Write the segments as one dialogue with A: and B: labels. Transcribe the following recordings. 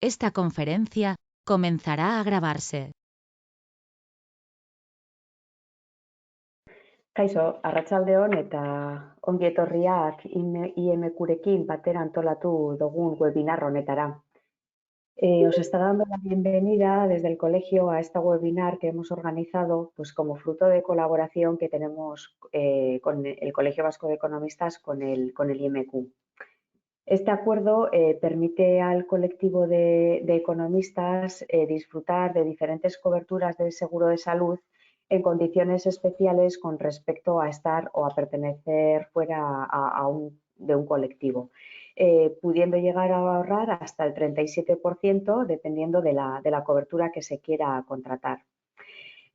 A: Esta conferencia comenzará a grabarse.
B: Kaixo, arratsaldeon eta ongi etorriak IMQ-rekin batera antolatu dugun webinar honetara. Os está dando la bienvenida desde el colegio a este webinar que hemos organizado pues, como fruto de colaboración que tenemos con el Colegio Vasco de Economistas con el IMQ. Este acuerdo permite al colectivo de economistas disfrutar de diferentes coberturas del seguro de salud en condiciones especiales con respecto a estar o a pertenecer fuera de un colectivo, pudiendo llegar a ahorrar hasta el 37% dependiendo de la cobertura que se quiera contratar.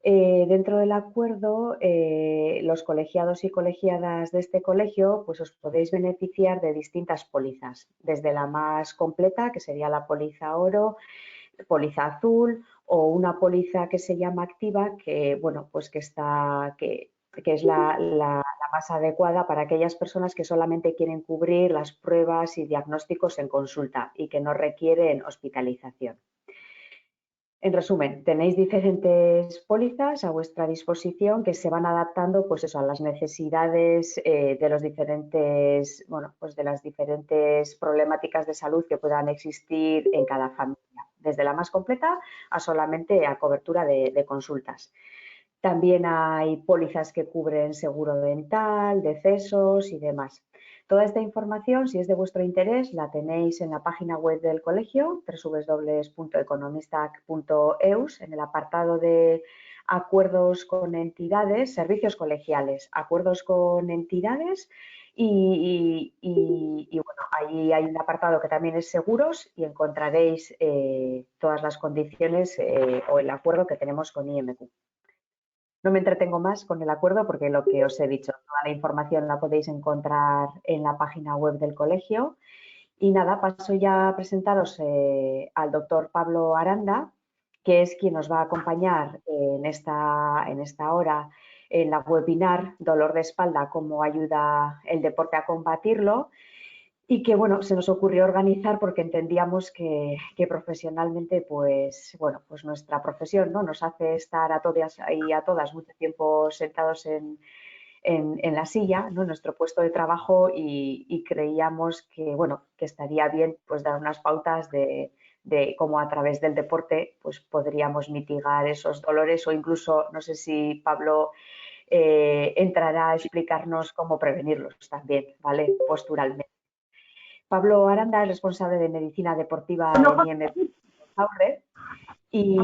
B: Dentro del acuerdo, los colegiados y colegiadas de este colegio pues os podéis beneficiar de distintas pólizas, desde la más completa, que sería la póliza oro, póliza azul o una póliza que se llama activa, que, bueno, pues que es la más adecuada para aquellas personas que solamente quieren cubrir las pruebas y diagnósticos en consulta y que no requieren hospitalización. En resumen, tenéis diferentes pólizas a vuestra disposición que se van adaptando pues eso, a las necesidades de los diferentes, bueno, pues de las diferentes problemáticas de salud que puedan existir en cada familia, desde la más completa a solamente a cobertura de consultas. También hay pólizas que cubren seguro dental, decesos y demás. Toda esta información, si es de vuestro interés, la tenéis en la página web del colegio, www.economistac.eus, en el apartado de acuerdos con entidades, servicios colegiales, acuerdos con entidades y bueno, ahí hay un apartado que también es seguros y encontraréis todas las condiciones o el acuerdo que tenemos con IMQ. No me entretengo más con el acuerdo porque lo que os he dicho, toda la información la podéis encontrar en la página web del colegio. Y nada, paso ya a presentaros al doctor Pablo Aranda, que es quien nos va a acompañar en esta hora en la webinar Dolor de espalda, cómo ayuda el deporte a combatirlo. Y que, bueno, se nos ocurrió organizar porque entendíamos que profesionalmente, pues, bueno, pues nuestra profesión, ¿no? Nos hace estar a todas y a todas mucho tiempo sentados en la silla, ¿no? En nuestro puesto de trabajo y creíamos que, bueno, que estaría bien, pues, dar unas pautas de cómo a través del deporte, pues, podríamos mitigar esos dolores o incluso, no sé si Pablo entrará a explicarnos cómo prevenirlos también, ¿vale? Posturalmente. Pablo Aranda es responsable de medicina deportiva en IMQ y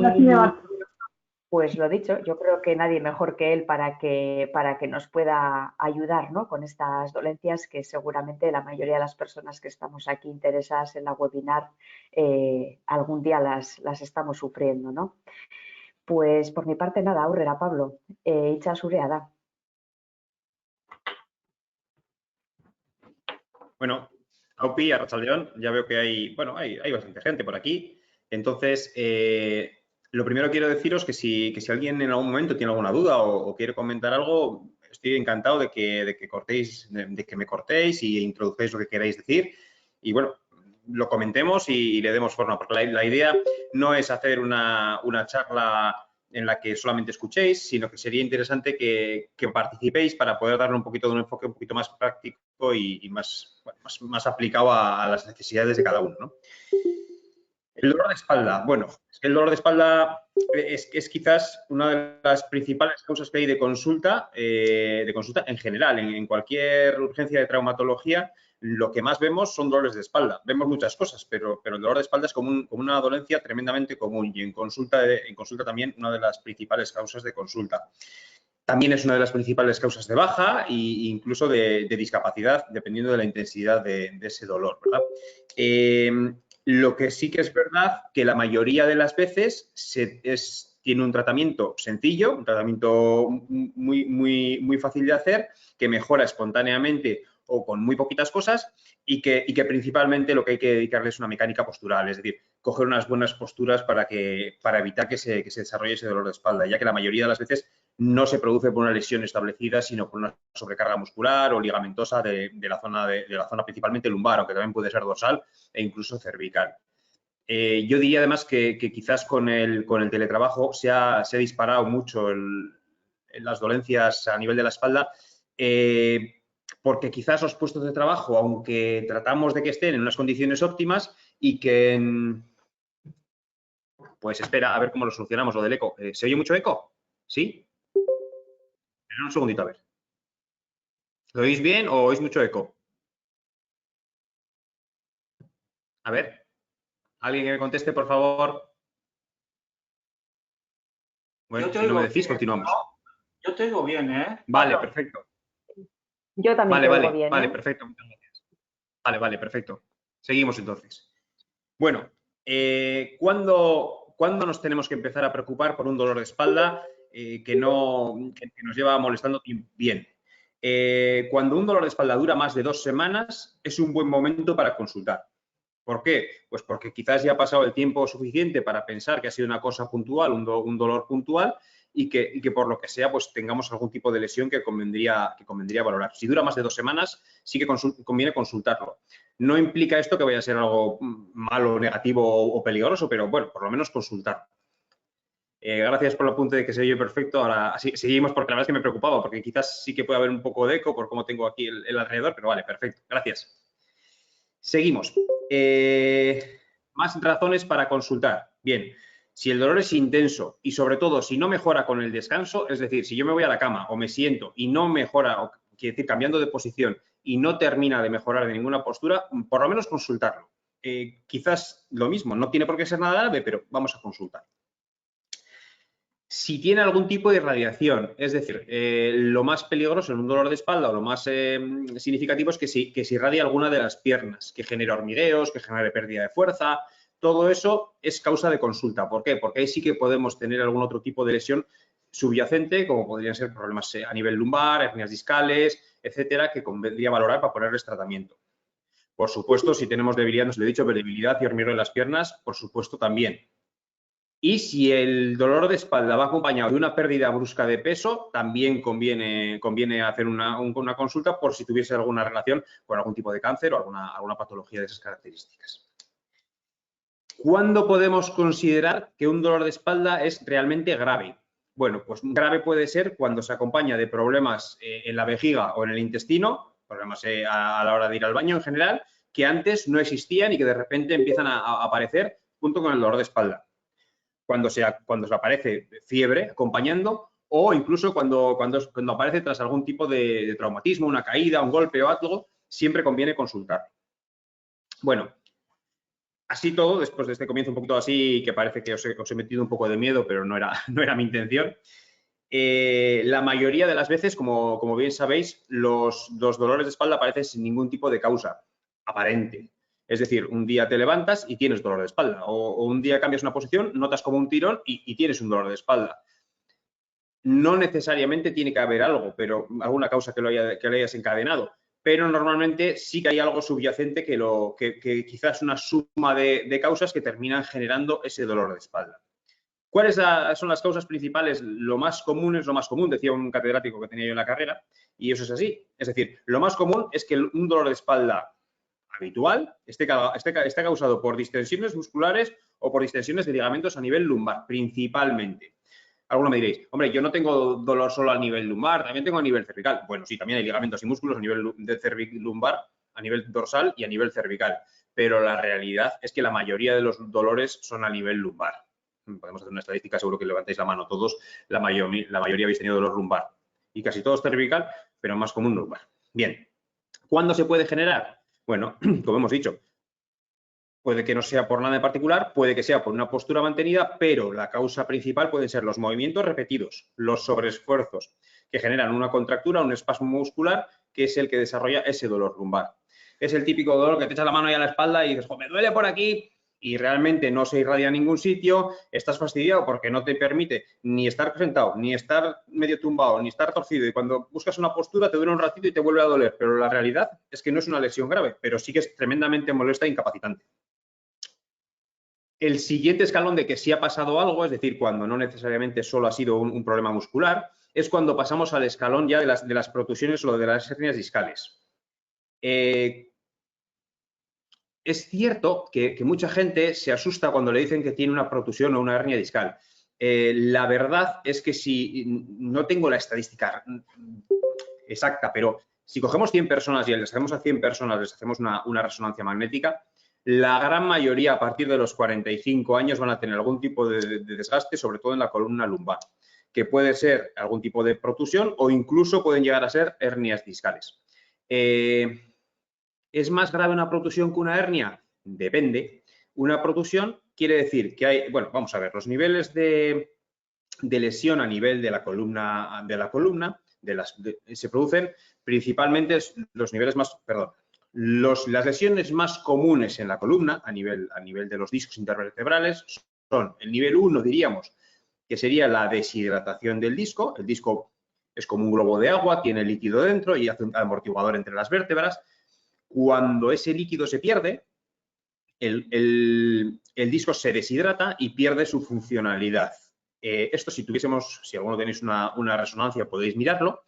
B: pues lo dicho, yo creo que nadie mejor que él para que nos pueda ayudar, ¿no? Con estas dolencias que seguramente la mayoría de las personas que estamos aquí interesadas en la webinar algún día las estamos sufriendo, ¿no? Pues por mi parte nada, aurrera Pablo, itxa zurea da.
C: Bueno, Aupi, arratsaldeon, ya veo que hay bastante gente por aquí. Entonces, lo primero quiero deciros que si alguien en algún momento tiene alguna duda o quiere comentar algo, estoy encantado de que me cortéis y introduzcáis lo que queráis decir. Y bueno, lo comentemos y le demos forma, porque la idea no es hacer una charla en la que solamente escuchéis, sino que sería interesante que participéis para poder darle un poquito de un enfoque un poquito más práctico y más aplicado a las necesidades de cada uno, ¿no? El dolor de espalda. Bueno, es que el dolor de espalda es quizás una de las principales causas que hay de consulta en general. En cualquier urgencia de traumatología, lo que más vemos son dolores de espalda. Vemos muchas cosas, pero el dolor de espalda es como una dolencia tremendamente común y en consulta también una de las principales causas de consulta. También es una de las principales causas de baja e incluso de discapacidad, dependiendo de la intensidad de ese dolor, ¿verdad? Lo que sí que es verdad que la mayoría de las veces tiene un tratamiento sencillo, un tratamiento muy fácil de hacer, que mejora espontáneamente o con muy poquitas cosas y que principalmente lo que hay que dedicarle es una mecánica postural, es decir, coger unas buenas posturas para evitar que se desarrolle ese dolor de espalda, ya que la mayoría de las veces no se produce por una lesión establecida, sino por una sobrecarga muscular o ligamentosa de la zona principalmente lumbar, aunque también puede ser dorsal e incluso cervical. Yo diría además que quizás con el teletrabajo se ha disparado mucho las dolencias a nivel de la espalda, porque quizás los puestos de trabajo, aunque tratamos de que estén en unas condiciones óptimas y que pues espera, a ver cómo lo solucionamos, lo del eco. ¿Se oye mucho eco? ¿Sí? Espera un segundito, a ver. ¿Lo oís bien o oís mucho eco? A ver, alguien que me conteste, por favor. Bueno,
D: Yo te
C: si no me
D: oigo
C: decís,
D: bien,
C: continuamos.
D: ¿no? Yo te oigo bien, ¿eh?
C: Vale,
D: Pablo.
C: perfecto.
B: Yo también te oigo bien,
C: Vale,
B: ¿eh?
C: perfecto. Muchas gracias. Vale, perfecto. Seguimos entonces. Bueno, ¿cuándo nos tenemos que empezar a preocupar por un dolor de espalda que nos lleva molestando bien? Cuando un dolor de espalda dura más de 2 semanas, es un buen momento para consultar. ¿Por qué? Pues porque quizás ya ha pasado el tiempo suficiente para pensar que ha sido una cosa puntual, un dolor puntual, y que por lo que sea, pues tengamos algún tipo de lesión que convendría valorar. Si dura más de 2 semanas, sí que conviene consultarlo. No implica esto que vaya a ser algo malo, negativo o peligroso, pero bueno, por lo menos consultarlo. Gracias por el apunte de que se oye perfecto. Ahora seguimos porque la verdad es que me preocupaba, porque quizás sí que puede haber un poco de eco por cómo tengo aquí el alrededor, pero vale, perfecto. Gracias. Seguimos. Más razones para consultar. Bien, si el dolor es intenso y sobre todo si no mejora con el descanso, es decir, si yo me voy a la cama o me siento y no mejora, quiere decir, cambiando de posición y no termina de mejorar de ninguna postura, por lo menos consultarlo. Quizás lo mismo, no tiene por qué ser nada grave, pero vamos a consultar. Si tiene algún tipo de irradiación, es decir, lo más peligroso en un dolor de espalda o lo más significativo es que se irradie alguna de las piernas, que genere hormigueos, que genere pérdida de fuerza. Todo eso es causa de consulta. ¿Por qué? Porque ahí sí que podemos tener algún otro tipo de lesión subyacente, como podrían ser problemas a nivel lumbar, hernias discales, etcétera, que convendría valorar para ponerles tratamiento. Por supuesto, si tenemos debilidad, no se lo he dicho, pero debilidad y hormigueo en las piernas, por supuesto también. Y si el dolor de espalda va acompañado de una pérdida brusca de peso, también conviene hacer una consulta por si tuviese alguna relación con algún tipo de cáncer o alguna patología de esas características. ¿Cuándo podemos considerar que un dolor de espalda es realmente grave? Bueno, pues grave puede ser cuando se acompaña de problemas en la vejiga o en el intestino, problemas a la hora de ir al baño en general, que antes no existían y que de repente empiezan a aparecer junto con el dolor de espalda. Cuando se aparece fiebre acompañando o incluso cuando aparece tras algún tipo de traumatismo, una caída, un golpe o algo, siempre conviene consultar. Bueno, así todo, después de este comienzo un poquito así, que parece que os he metido un poco de miedo, pero no era mi intención. La mayoría de las veces, como bien sabéis, los dolores de espalda aparecen sin ningún tipo de causa aparente. Es decir, un día te levantas y tienes dolor de espalda, o un día cambias una posición, notas como un tirón y tienes un dolor de espalda. No necesariamente tiene que haber algo, pero alguna causa que lo haya desencadenado, pero normalmente sí que hay algo subyacente que quizás es una suma de causas que terminan generando ese dolor de espalda. ¿Cuáles son las causas principales? Lo más común es lo más común, decía un catedrático que tenía yo en la carrera, y eso es así. Es decir, lo más común es que un dolor de espalda habitual esté causado por distensiones musculares o por distensiones de ligamentos a nivel lumbar, principalmente. Alguno me diréis, hombre, yo no tengo dolor solo a nivel lumbar, también tengo a nivel cervical. Bueno, sí, también hay ligamentos y músculos a nivel de lumbar, a nivel dorsal y a nivel cervical. Pero la realidad es que la mayoría de los dolores son a nivel lumbar. Podemos hacer una estadística, seguro que levantáis la mano todos, la mayoría habéis tenido dolor lumbar. Y casi todos cervical, pero más común lumbar. Bien, ¿cuándo se puede generar? Bueno, como hemos dicho, puede que no sea por nada en particular, puede que sea por una postura mantenida, pero la causa principal pueden ser los movimientos repetidos, los sobreesfuerzos, que generan una contractura, un espasmo muscular, que es el que desarrolla ese dolor lumbar. Es el típico dolor que te echas la mano ahí a la espalda y dices, me duele por aquí, y realmente no se irradia a ningún sitio, estás fastidiado porque no te permite ni estar sentado, ni estar medio tumbado, ni estar torcido, y cuando buscas una postura te dura un ratito y te vuelve a doler, pero la realidad es que no es una lesión grave, pero sí que es tremendamente molesta e incapacitante. El siguiente escalón de que sí ha pasado algo, es decir, cuando no necesariamente solo ha sido un problema muscular, es cuando pasamos al escalón ya de las protusiones o de las hernias discales. es cierto que mucha gente se asusta cuando le dicen que tiene una protusión o una hernia discal. La verdad es que si no tengo la estadística exacta, pero si cogemos 100 personas y les hacemos a 100 personas, les hacemos una resonancia magnética, la gran mayoría a partir de los 45 años van a tener algún tipo de desgaste, sobre todo en la columna lumbar, que puede ser algún tipo de protusión o incluso pueden llegar a ser hernias discales. ¿Es más grave una protusión que una hernia? Depende. Una protusión quiere decir que hay, bueno, vamos a ver, los niveles de lesión a nivel de la columna, se producen principalmente los niveles más, perdón, las lesiones más comunes en la columna a nivel de los discos intervertebrales son el nivel 1, diríamos, que sería la deshidratación del disco. El disco es como un globo de agua, tiene líquido dentro y hace un amortiguador entre las vértebras. Cuando ese líquido se pierde, el disco se deshidrata y pierde su funcionalidad. Esto si alguno tenéis una resonancia podéis mirarlo.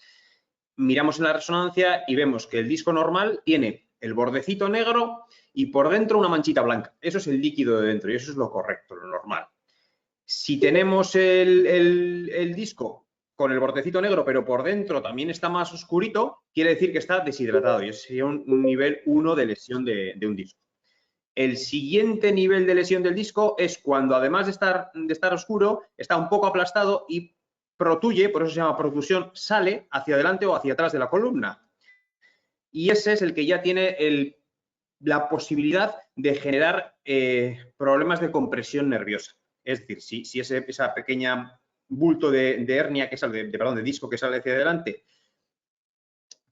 C: Miramos en la resonancia y vemos que el disco normal tiene el bordecito negro y por dentro una manchita blanca. Eso es el líquido de dentro y eso es lo correcto, lo normal. Si tenemos el disco con el bordecito negro, pero por dentro también está más oscurito, quiere decir que está deshidratado y ese sería un nivel 1 de lesión de un disco. El siguiente nivel de lesión del disco es cuando, además de estar oscuro, está un poco aplastado y protuye, por eso se llama protusión, sale hacia adelante o hacia atrás de la columna. Y ese es el que ya tiene la posibilidad de generar problemas de compresión nerviosa. Es decir, si esa pequeña bulto de hernia que sale, de disco que sale hacia adelante,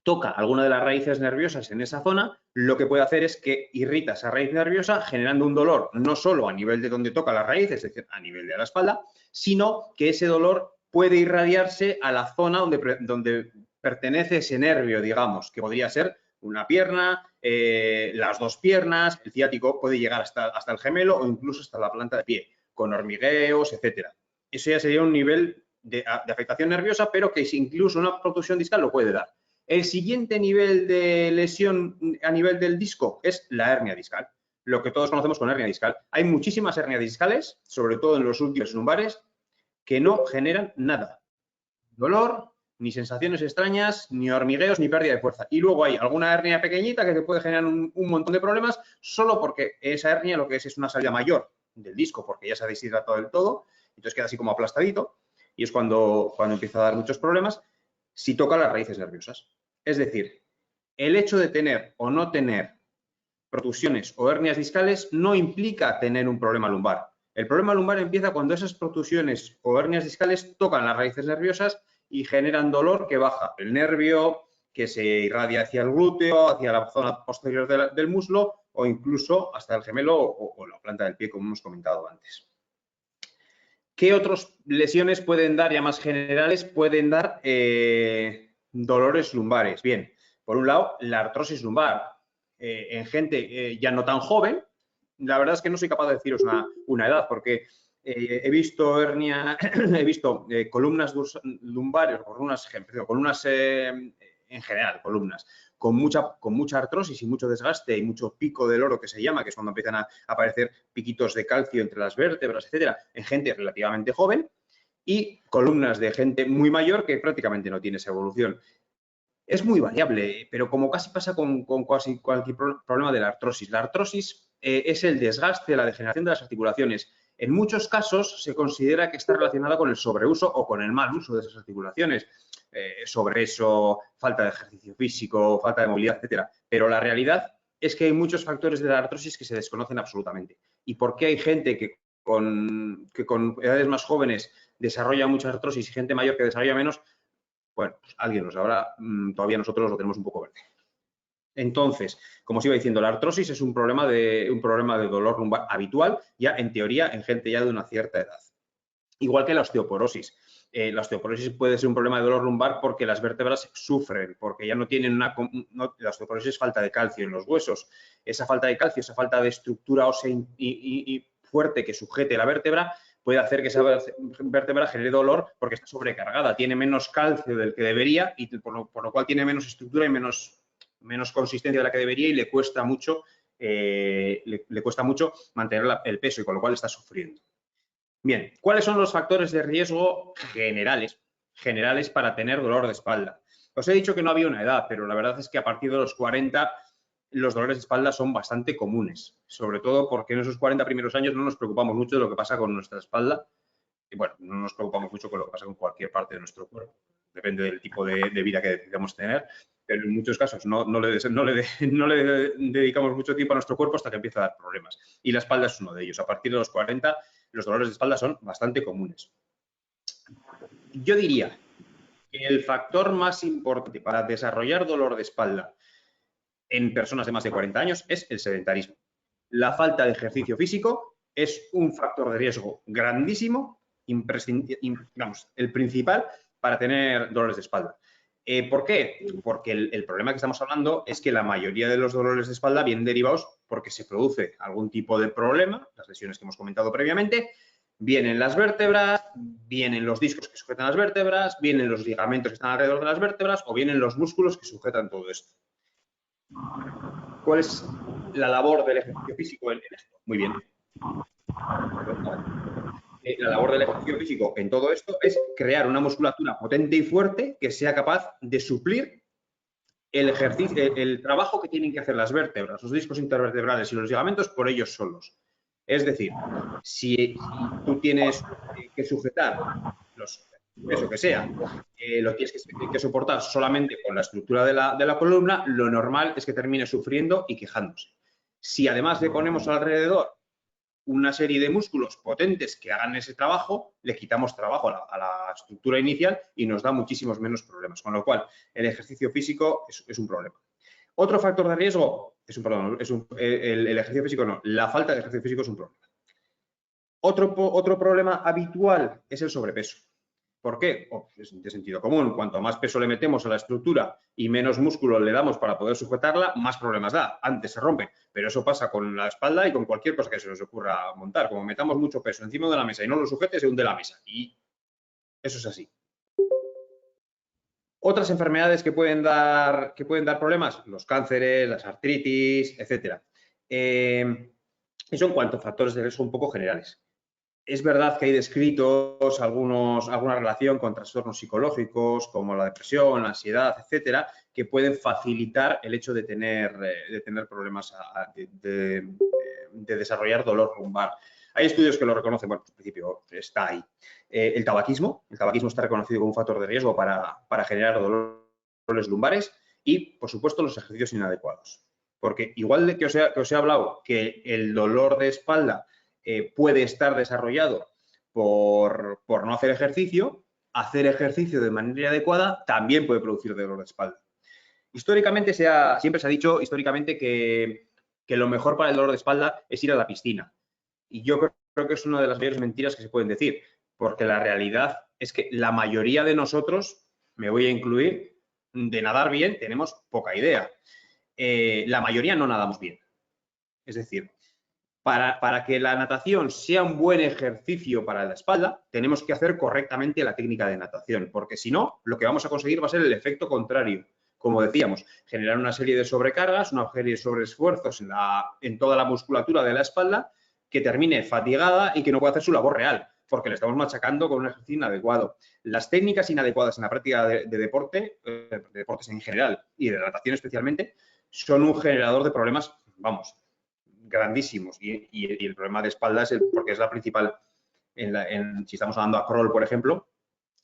C: toca alguna de las raíces nerviosas en esa zona, lo que puede hacer es que irrita esa raíz nerviosa generando un dolor no solo a nivel de donde toca la raíz, es decir, a nivel de la espalda, sino que ese dolor puede irradiarse a la zona donde pertenece ese nervio, digamos, que podría ser una pierna, las dos piernas, el ciático puede llegar hasta el gemelo o incluso hasta la planta de pie, con hormigueos, etcétera. Eso ya sería un nivel de afectación nerviosa, pero que incluso una protusión discal lo puede dar. El siguiente nivel de lesión a nivel del disco es la hernia discal, lo que todos conocemos como hernia discal. Hay muchísimas hernias discales, sobre todo en los últimos lumbares, que no generan nada. Dolor, ni sensaciones extrañas, ni hormigueos, ni pérdida de fuerza. Y luego hay alguna hernia pequeñita que te puede generar un montón de problemas solo porque esa hernia lo que es una salida mayor del disco porque ya se ha deshidratado del todo, entonces queda así como aplastadito y es cuando empieza a dar muchos problemas si toca las raíces nerviosas. Es decir, el hecho de tener o no tener protusiones o hernias discales no implica tener un problema lumbar. El problema lumbar empieza cuando esas protusiones o hernias discales tocan las raíces nerviosas y generan dolor que baja el nervio, que se irradia hacia el glúteo, hacia la zona posterior del muslo o incluso hasta el gemelo o la planta del pie, como hemos comentado antes. ¿Qué otras lesiones pueden dar, ya más generales, pueden dar dolores lumbares? Bien, por un lado, la artrosis lumbar. En gente ya no tan joven, la verdad es que no soy capaz de deciros una edad, porque he visto columnas lumbares, columnas en general, columnas, con mucha artrosis y mucho desgaste y mucho pico del oro que se llama, que es cuando empiezan a aparecer piquitos de calcio entre las vértebras, etcétera, en gente relativamente joven, y columnas de gente muy mayor que prácticamente no tiene esa evolución. Es muy variable, pero como casi pasa con casi cualquier problema de la artrosis. La artrosis es el desgaste, la degeneración de las articulaciones. En muchos casos se considera que está relacionada con el sobreuso o con el mal uso de esas articulaciones. Sobrepeso, falta de ejercicio físico, falta de movilidad, etcétera. Pero la realidad es que hay muchos factores de la artrosis que se desconocen absolutamente. ¿Y por qué hay gente que con edades más jóvenes desarrolla mucha artrosis y gente mayor que desarrolla menos? Bueno, pues alguien lo sabrá, todavía nosotros lo tenemos un poco verde. Entonces, como os iba diciendo, la artrosis es un problema de dolor lumbar habitual, ya en teoría, en gente ya de una cierta edad. Igual que la osteoporosis. La osteoporosis puede ser un problema de dolor lumbar porque las vértebras sufren, porque ya no tienen la osteoporosis es falta de calcio en los huesos. Esa falta de calcio, esa falta de estructura ósea y fuerte que sujete la vértebra puede hacer que esa vértebra genere dolor porque está sobrecargada, tiene menos calcio del que debería y por lo cual tiene menos estructura y menos consistencia de la que debería y le cuesta mucho le cuesta mucho mantener el peso y con lo cual está sufriendo. Bien, ¿cuáles son los factores de riesgo generales para tener dolor de espalda? Os he dicho que no había una edad, pero la verdad es que a partir de los 40 los dolores de espalda son bastante comunes, sobre todo porque en esos 40 primeros años no nos preocupamos mucho de lo que pasa con nuestra espalda y bueno, no nos preocupamos mucho con lo que pasa con cualquier parte de nuestro cuerpo. Depende del tipo de vida que decidamos tener, pero en muchos casos no le dedicamos mucho tiempo a nuestro cuerpo hasta que empieza a dar problemas. Y la espalda es uno de ellos. A partir de los 40 los dolores de espalda son bastante comunes. Yo diría que el factor más importante para desarrollar dolor de espalda en personas de más de 40 años es el sedentarismo. La falta de ejercicio físico es un factor de riesgo grandísimo, el principal para tener dolores de espalda. ¿Por qué? Porque el problema que estamos hablando es que la mayoría de los dolores de espalda vienen derivados porque se produce algún tipo de problema, las lesiones que hemos comentado previamente, vienen las vértebras, vienen los discos que sujetan las vértebras, vienen los ligamentos que están alrededor de las vértebras o vienen los músculos que sujetan todo esto. ¿Cuál es la labor del ejercicio físico en esto? Muy bien. La labor del ejercicio físico en todo esto es crear una musculatura potente y fuerte que sea capaz de suplir el trabajo que tienen que hacer las vértebras, los discos intervertebrales y los ligamentos por ellos solos. Es decir, si tú tienes que sujetar eso que sea, lo tienes que soportar solamente con la estructura de la columna, lo normal es que termine sufriendo y quejándose. Si además le ponemos alrededor una serie de músculos potentes que hagan ese trabajo, le quitamos trabajo a la estructura inicial y nos da muchísimos menos problemas. Con lo cual, el ejercicio físico es un problema. Otro factor de riesgo, el ejercicio físico no, la falta de ejercicio físico es un problema. Otro problema habitual es el sobrepeso. ¿Por qué? Es de sentido común. Cuanto más peso le metemos a la estructura y menos músculo le damos para poder sujetarla, más problemas da. Antes se rompe. Pero eso pasa con la espalda y con cualquier cosa que se nos ocurra montar. Como metamos mucho peso encima de la mesa y no lo sujete, se hunde la mesa. Y eso es así. Otras enfermedades que pueden dar problemas, los cánceres, las artritis, etc. Eso en cuanto a factores de riesgo un poco generales. Es verdad que hay descritos alguna relación con trastornos psicológicos como la depresión, la ansiedad, etcétera, que pueden facilitar el hecho de tener problemas de desarrollar dolor lumbar. Hay estudios que lo reconocen, bueno, en principio está ahí. El tabaquismo está reconocido como un factor de riesgo para generar dolores lumbares y, por supuesto, los ejercicios inadecuados. Porque igual de que os he hablado que el dolor de espalda puede estar desarrollado por no hacer ejercicio de manera adecuada también puede producir dolor de espalda. Históricamente siempre se ha dicho que lo mejor para el dolor de espalda es ir a la piscina. Y yo creo que es una de las mayores mentiras que se pueden decir, porque la realidad es que la mayoría de nosotros, me voy a incluir, de nadar bien tenemos poca idea. La mayoría no nadamos bien. Es decir, para que la natación sea un buen ejercicio para la espalda, tenemos que hacer correctamente la técnica de natación, porque si no, lo que vamos a conseguir va a ser el efecto contrario. Como decíamos, generar una serie de sobrecargas, una serie de sobreesfuerzos en toda la musculatura de la espalda, que termine fatigada y que no pueda hacer su labor real, porque le estamos machacando con un ejercicio inadecuado. Las técnicas inadecuadas en la práctica de deportes en general y de natación especialmente, son un generador de problemas, vamos, grandísimos. Y el problema de espalda porque es la principal, si estamos hablando a crawl, por ejemplo,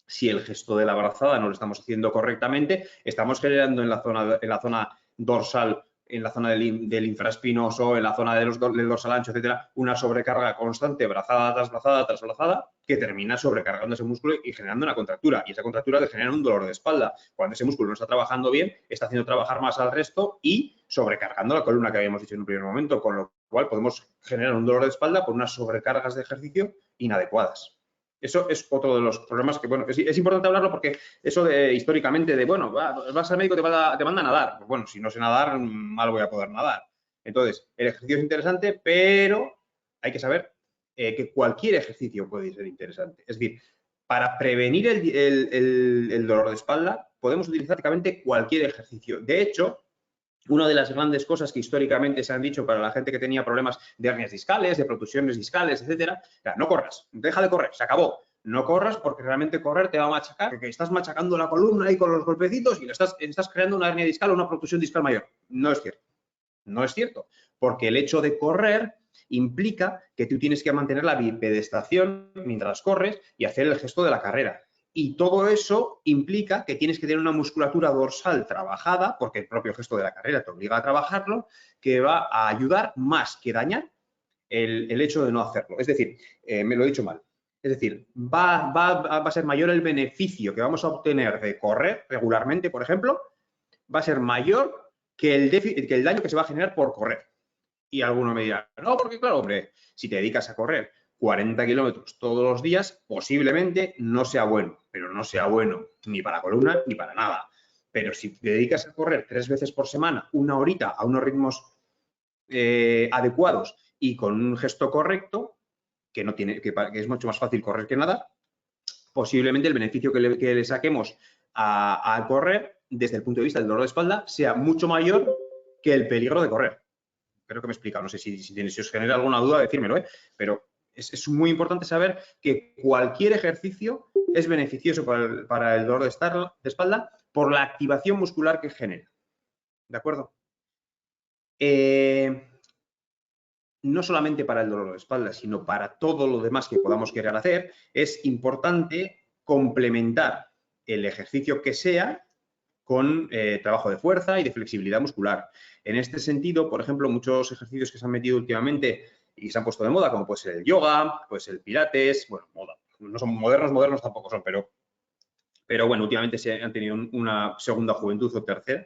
C: si el gesto de la brazada no lo estamos haciendo correctamente, estamos generando en la zona dorsal, en la zona del infraespinoso, en la zona del dorsal ancho, etcétera, una sobrecarga constante, brazada tras brazada tras brazada, que termina sobrecargando ese músculo y generando una contractura. Y esa contractura le genera un dolor de espalda. Cuando ese músculo no está trabajando bien, está haciendo trabajar más al resto y sobrecargando la columna que habíamos dicho en un primer momento, con lo cual podemos generar un dolor de espalda por unas sobrecargas de ejercicio inadecuadas. Eso es otro de los problemas que, bueno, es importante hablarlo porque eso históricamente bueno, vas al médico, te manda a nadar. Pues bueno, si no sé nadar, mal voy a poder nadar. Entonces, el ejercicio es interesante, pero hay que saber que cualquier ejercicio puede ser interesante. Es decir, para prevenir el dolor de espalda, podemos utilizar prácticamente cualquier ejercicio. De hecho, Una de las grandes cosas que históricamente se han dicho para la gente que tenía problemas de hernias discales, de protusiones discales, etcétera, era, no corras, deja de correr, se acabó. No corras porque realmente correr te va a machacar, porque estás machacando la columna ahí con los golpecitos y estás creando una hernia discal o una protusión discal mayor. No es cierto. No es cierto, porque el hecho de correr implica que tú tienes que mantener la bipedestación mientras corres y hacer el gesto de la carrera. Y todo eso implica que tienes que tener una musculatura dorsal trabajada, porque el propio gesto de la carrera te obliga a trabajarlo, que va a ayudar más que dañar el hecho de no hacerlo. Es decir, me lo he dicho mal. Es decir, va a ser mayor el beneficio que vamos a obtener de correr regularmente, por ejemplo, va a ser mayor que el daño que se va a generar por correr. Y alguno me dirá, no, porque claro, hombre, si te dedicas a correr 40 kilómetros todos los días, posiblemente no sea bueno, pero no sea bueno ni para la columna ni para nada. Pero si te dedicas a correr 3 veces por semana, una horita, a unos ritmos adecuados y con un gesto correcto, que es mucho más fácil correr que nadar, posiblemente el beneficio que le saquemos a correr desde el punto de vista del dolor de espalda sea mucho mayor que el peligro de correr. Espero que me he explicado. No sé si os genera alguna duda, decírmelo, pero es muy importante saber que cualquier ejercicio es beneficioso para el dolor de espalda por la activación muscular que genera. ¿De acuerdo? No solamente para el dolor de espalda, sino para todo lo demás que podamos querer hacer, es importante complementar el ejercicio que sea con trabajo de fuerza y de flexibilidad muscular. En este sentido, por ejemplo, muchos ejercicios que se han metido últimamente y se han puesto de moda, como puede ser el yoga, puede ser el pilates, bueno, moda, no son modernos tampoco son, pero bueno, últimamente se han tenido una segunda juventud o tercera,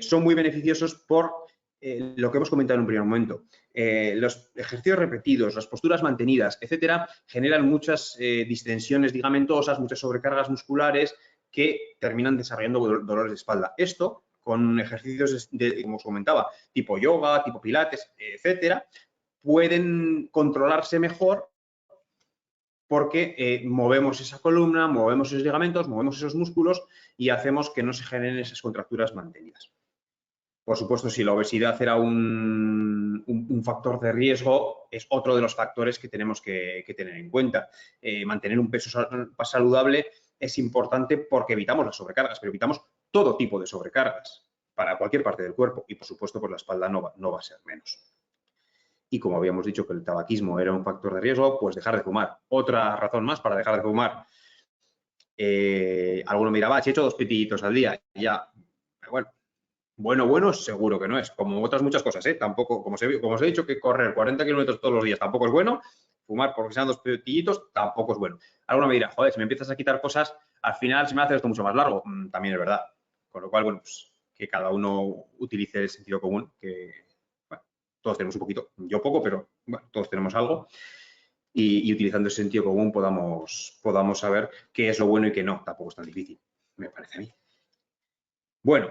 C: son muy beneficiosos por lo que hemos comentado en un primer momento. Los ejercicios repetidos, las posturas mantenidas, etcétera, generan muchas distensiones ligamentosas, muchas sobrecargas musculares que terminan desarrollando dolores de espalda. Esto, con ejercicios, como os comentaba, tipo yoga, tipo pilates, etcétera, pueden controlarse mejor porque movemos esa columna, movemos esos ligamentos, movemos esos músculos y hacemos que no se generen esas contracturas mantenidas. Por supuesto, si la obesidad era un factor de riesgo, es otro de los factores que tenemos que tener en cuenta. Mantener un peso saludable es importante porque evitamos las sobrecargas, pero evitamos todo tipo de sobrecargas para cualquier parte del cuerpo y, por supuesto, pues la espalda no va a ser menos. Y como habíamos dicho que el tabaquismo era un factor de riesgo, pues dejar de fumar. Otra razón más para dejar de fumar. Alguno me dirá, he hecho 2 pitillitos al día. Ya, pero bueno, seguro que no es. Como otras muchas cosas, Tampoco, como os he dicho, que correr 40 kilómetros todos los días tampoco es bueno. Fumar porque sean 2 pitillitos tampoco es bueno. Alguno me dirá, joder, si me empiezas a quitar cosas, al final se me hace esto mucho más largo. También es verdad. Con lo cual, bueno, pues que cada uno utilice el sentido común, que bueno, todos tenemos un poquito, yo poco, pero bueno, todos tenemos algo. Y utilizando ese sentido común podamos saber qué es lo bueno y qué no. Tampoco es tan difícil, me parece a mí. Bueno,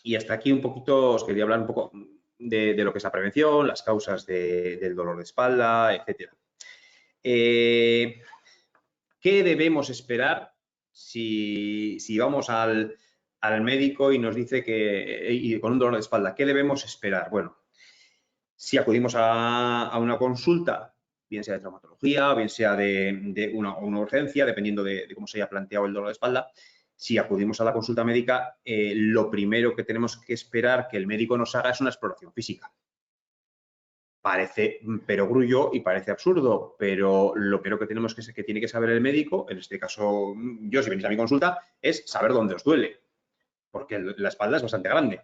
C: y hasta aquí un poquito os quería hablar un poco de lo que es la prevención, las causas del dolor de espalda, etcétera. ¿Qué debemos esperar si vamos al médico y nos dice que con un dolor de espalda? ¿Qué debemos esperar? Bueno, si acudimos a una consulta, bien sea de traumatología, bien sea de una urgencia, dependiendo de cómo se haya planteado el dolor de espalda, si acudimos a la consulta médica, lo primero que tenemos que esperar que el médico nos haga es una exploración física. Parece perogrullo y parece absurdo, pero lo primero que tiene que saber el médico, en este caso yo, si venís a mi consulta, es saber dónde os duele, porque la espalda es bastante grande.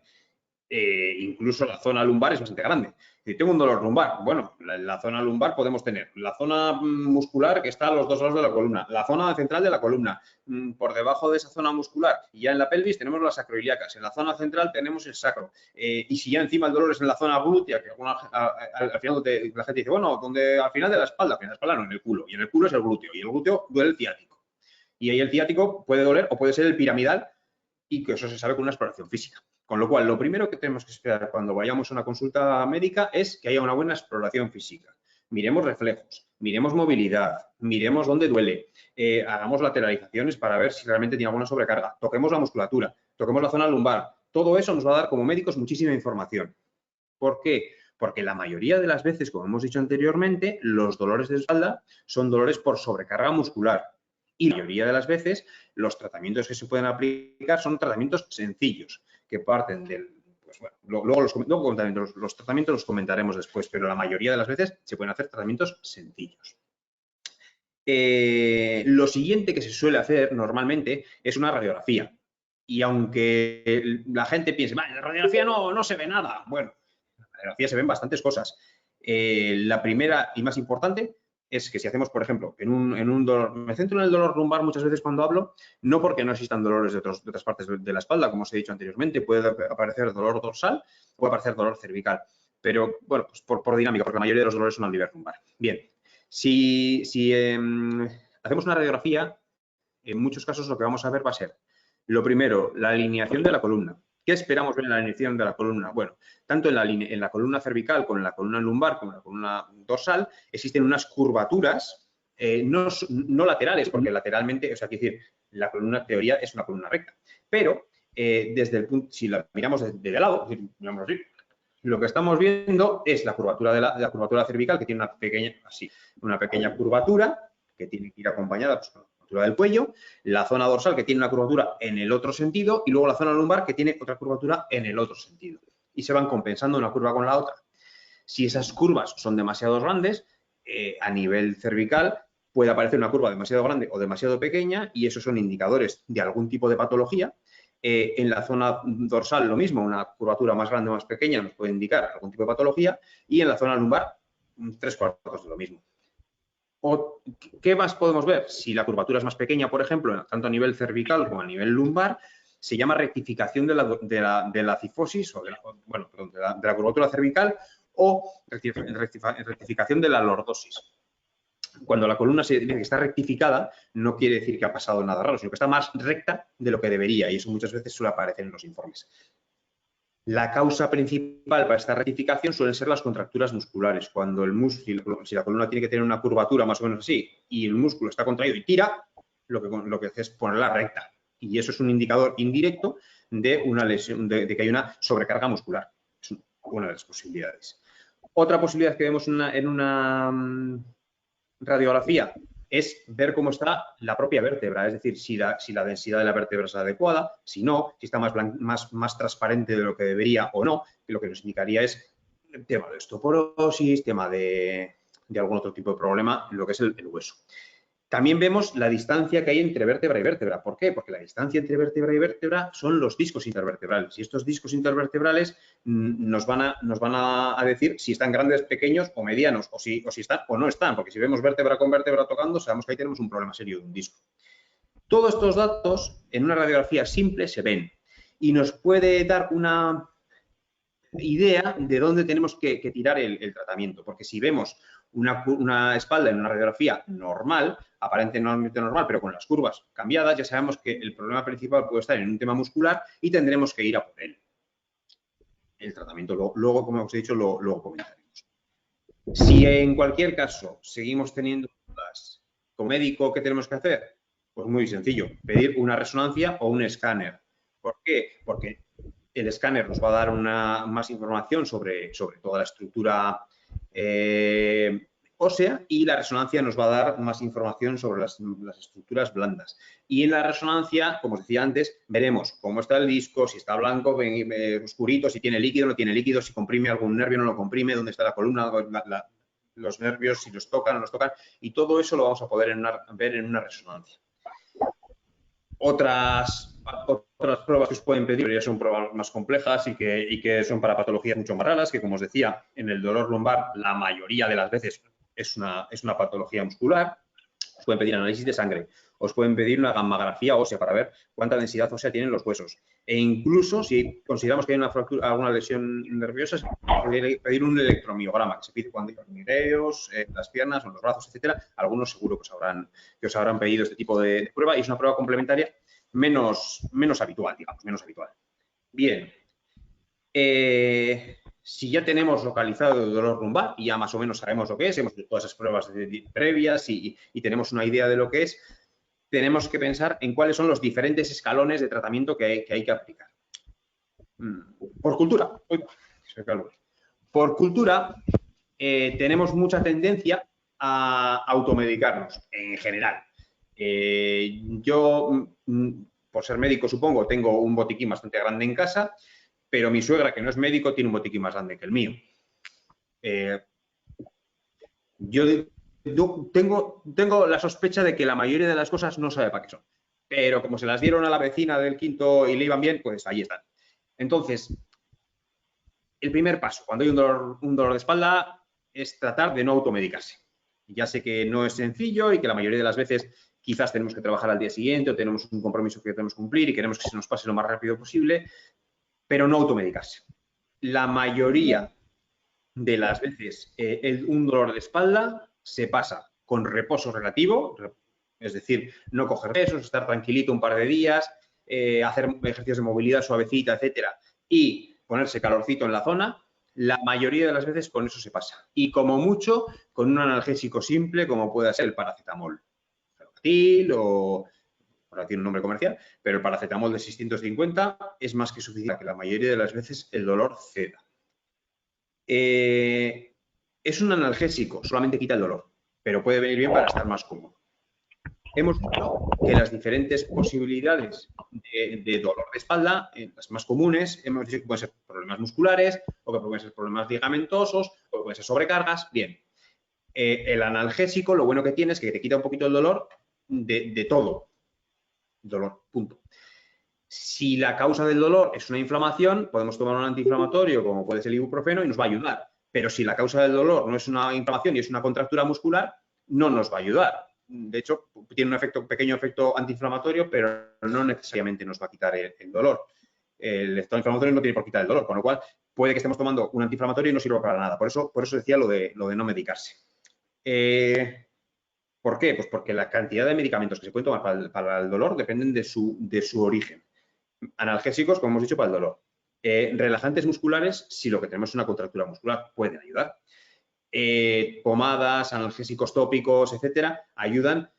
C: Incluso la zona lumbar es bastante grande. Si tengo un dolor lumbar, bueno, la zona lumbar podemos tener la zona muscular que está a los 2 lados de la columna, la zona central de la columna, por debajo de esa zona muscular y ya en la pelvis tenemos las sacroiliacas, en la zona central tenemos el sacro y si ya encima el dolor es en la zona glútea, que al final la gente dice, bueno, al final de la espalda no, en el culo, y en el culo es el glúteo, y el glúteo duele el ciático. Y ahí el ciático puede doler o puede ser el piramidal y que eso se sabe con una exploración física. Con lo cual, lo primero que tenemos que esperar cuando vayamos a una consulta médica es que haya una buena exploración física. Miremos reflejos, miremos movilidad, miremos dónde duele, hagamos lateralizaciones para ver si realmente tiene alguna sobrecarga, toquemos la musculatura, toquemos la zona lumbar, Todo eso nos va a dar como médicos muchísima información. ¿Por qué? Porque la mayoría de las veces, como hemos dicho anteriormente, los dolores de espalda son dolores por sobrecarga muscular. Y la mayoría de las veces los tratamientos que se pueden aplicar son tratamientos sencillos, que parten del... Pues bueno, luego los tratamientos los comentaremos después, pero la mayoría de las veces se pueden hacer tratamientos sencillos. Lo siguiente que se suele hacer normalmente es una radiografía. Y aunque la gente piense, en la radiografía no se ve nada, bueno, en la radiografía se ven bastantes cosas. La primera y más importante es que si hacemos, por ejemplo, en un dolor, me centro en el dolor lumbar muchas veces cuando hablo, no porque no existan dolores de otras partes de la espalda, como os he dicho anteriormente, puede aparecer dolor dorsal, puede aparecer dolor cervical, pero bueno, pues por dinámica, porque la mayoría de los dolores son a nivel lumbar. Bien, si hacemos una radiografía, en muchos casos lo que vamos a ver va a ser, lo primero, la alineación de la columna. ¿Qué esperamos ver en la alineación de la columna? Bueno, tanto en la columna cervical como en la columna lumbar como en la columna dorsal existen unas curvaturas, no laterales, porque lateralmente, o sea, quiero decir, la columna en teoría es una columna recta, pero desde el punto, si la miramos de lado, miramos así, lo que estamos viendo es la curvatura de la curvatura cervical, que tiene una pequeña curvatura que tiene que ir acompañada pues, con la curvatura del cuello, la zona dorsal que tiene una curvatura en el otro sentido y luego la zona lumbar que tiene otra curvatura en el otro sentido. Y se van compensando una curva con la otra. Si esas curvas son demasiado grandes, a nivel cervical puede aparecer una curva demasiado grande o demasiado pequeña y esos son indicadores de algún tipo de patología. En la zona dorsal lo mismo, una curvatura más grande o más pequeña nos puede indicar algún tipo de patología y en la zona lumbar 3/4 de lo mismo. ¿Qué más podemos ver? Si la curvatura es más pequeña, por ejemplo, tanto a nivel cervical como a nivel lumbar, se llama rectificación de la cifosis o de la curvatura cervical o rectificación de la lordosis. Cuando la columna se dice que está rectificada, no quiere decir que ha pasado nada raro, sino que está más recta de lo que debería y eso muchas veces suele aparecer en los informes. La causa principal para esta rectificación suelen ser las contracturas musculares. Cuando el músculo, si la columna tiene que tener una curvatura más o menos así y el músculo está contraído y tira, lo que hace es ponerla recta. Y eso es un indicador indirecto de una lesión, de que hay una sobrecarga muscular. Es una de las posibilidades. Otra posibilidad que vemos en una radiografía es ver cómo está la propia vértebra, es decir, si la densidad de la vértebra es adecuada, si no, si está más transparente de lo que debería o no, que lo que nos indicaría es el tema de osteoporosis, tema de algún otro tipo de problema, lo que es el hueso. También vemos la distancia que hay entre vértebra y vértebra. ¿Por qué? Porque la distancia entre vértebra y vértebra son los discos intervertebrales. Y estos discos intervertebrales nos van a decir si están grandes, pequeños o medianos, o si están o no están. Porque si vemos vértebra con vértebra tocando, sabemos que ahí tenemos un problema serio de un disco. Todos estos datos en una radiografía simple se ven y nos puede dar una idea de dónde tenemos que tirar el tratamiento. Porque si vemos una espalda en una radiografía normal, aparentemente normal, pero con las curvas cambiadas, ya sabemos que el problema principal puede estar en un tema muscular y tendremos que ir a por él. El tratamiento, luego como os he dicho, luego comentaremos. Si en cualquier caso seguimos teniendo dudas, como médico, ¿qué tenemos que hacer? Pues muy sencillo, pedir una resonancia o un escáner. ¿Por qué? Porque el escáner nos va a dar más información sobre toda la estructura ósea y la resonancia nos va a dar más información sobre las estructuras blandas. Y en la resonancia, como os decía antes, veremos cómo está el disco, si está blanco, oscurito, si tiene líquido, no tiene líquido, si comprime algún nervio, no lo comprime, dónde está la columna, los nervios, si los tocan o no los tocan, y todo eso lo vamos a poder ver en una resonancia. Otras pruebas que os pueden pedir ya son pruebas más complejas y que son para patologías mucho más raras, que como os decía, en el dolor lumbar la mayoría de las veces es una patología muscular. Os pueden pedir análisis de sangre, os pueden pedir una gammagrafía ósea para ver cuánta densidad ósea tienen los huesos. E incluso, si consideramos que hay una fractura, alguna lesión nerviosa, se puede pedir un electromiograma, que se pide cuando hay hormigueos, las piernas o los brazos, etcétera. Algunos seguro que os habrán pedido este tipo de prueba y es una prueba complementaria menos habitual, digamos, menos habitual. Bien. Si ya tenemos localizado el dolor lumbar y ya más o menos sabemos lo que es, hemos hecho todas esas pruebas previas y tenemos una idea de lo que es, tenemos que pensar en cuáles son los diferentes escalones de tratamiento que hay que aplicar. por cultura, por cultura tenemos mucha tendencia a automedicarnos en general. Yo, por ser médico, supongo, tengo un botiquín bastante grande en casa, pero mi suegra, que no es médico, tiene un botiquín más grande que el mío. Yo tengo la sospecha de que la mayoría de las cosas no sabe para qué son. Pero como se las dieron a la vecina del quinto y le iban bien, pues ahí están. Entonces, el primer paso, cuando hay un dolor de espalda, es tratar de no automedicarse. Ya sé que no es sencillo y que la mayoría de las veces quizás tenemos que trabajar al día siguiente o tenemos un compromiso que tenemos que cumplir y queremos que se nos pase lo más rápido posible, pero no automedicarse. La mayoría de las veces un dolor de espalda se pasa con reposo relativo, es decir, no coger pesos, estar tranquilito un par de días, hacer ejercicios de movilidad suavecita, etcétera, y ponerse calorcito en la zona. La mayoría de las veces con eso se pasa. Y como mucho, con un analgésico simple como puede ser el paracetamol. O, ahora tiene un nombre comercial, pero el paracetamol de 650 es más que suficiente para que la mayoría de las veces el dolor ceda. Es un analgésico, solamente quita el dolor, pero puede venir bien para estar más cómodo. Hemos dicho que las diferentes posibilidades de dolor de espalda, las más comunes, hemos dicho que pueden ser problemas musculares, o que pueden ser problemas ligamentosos, o que pueden ser sobrecargas. Bien, el analgésico, lo bueno que tiene es que te quita un poquito el dolor de todo. Dolor, punto. Si la causa del dolor es una inflamación, podemos tomar un antiinflamatorio como puede ser el ibuprofeno y nos va a ayudar. Pero si la causa del dolor no es una inflamación y es una contractura muscular, no nos va a ayudar. De hecho, tiene un pequeño efecto antiinflamatorio, pero no necesariamente nos va a quitar el dolor. El efecto inflamatorio no tiene por qué quitar el dolor, con lo cual puede que estemos tomando un antiinflamatorio y no sirva para nada. Por eso decía lo de no medicarse. ¿Por qué? Pues porque la cantidad de medicamentos que se pueden tomar para el dolor dependen de su origen. Analgésicos, como hemos dicho, para el dolor. Relajantes musculares, si lo que tenemos es una contractura muscular, pueden ayudar. Pomadas, analgésicos tópicos, etcétera, ayudan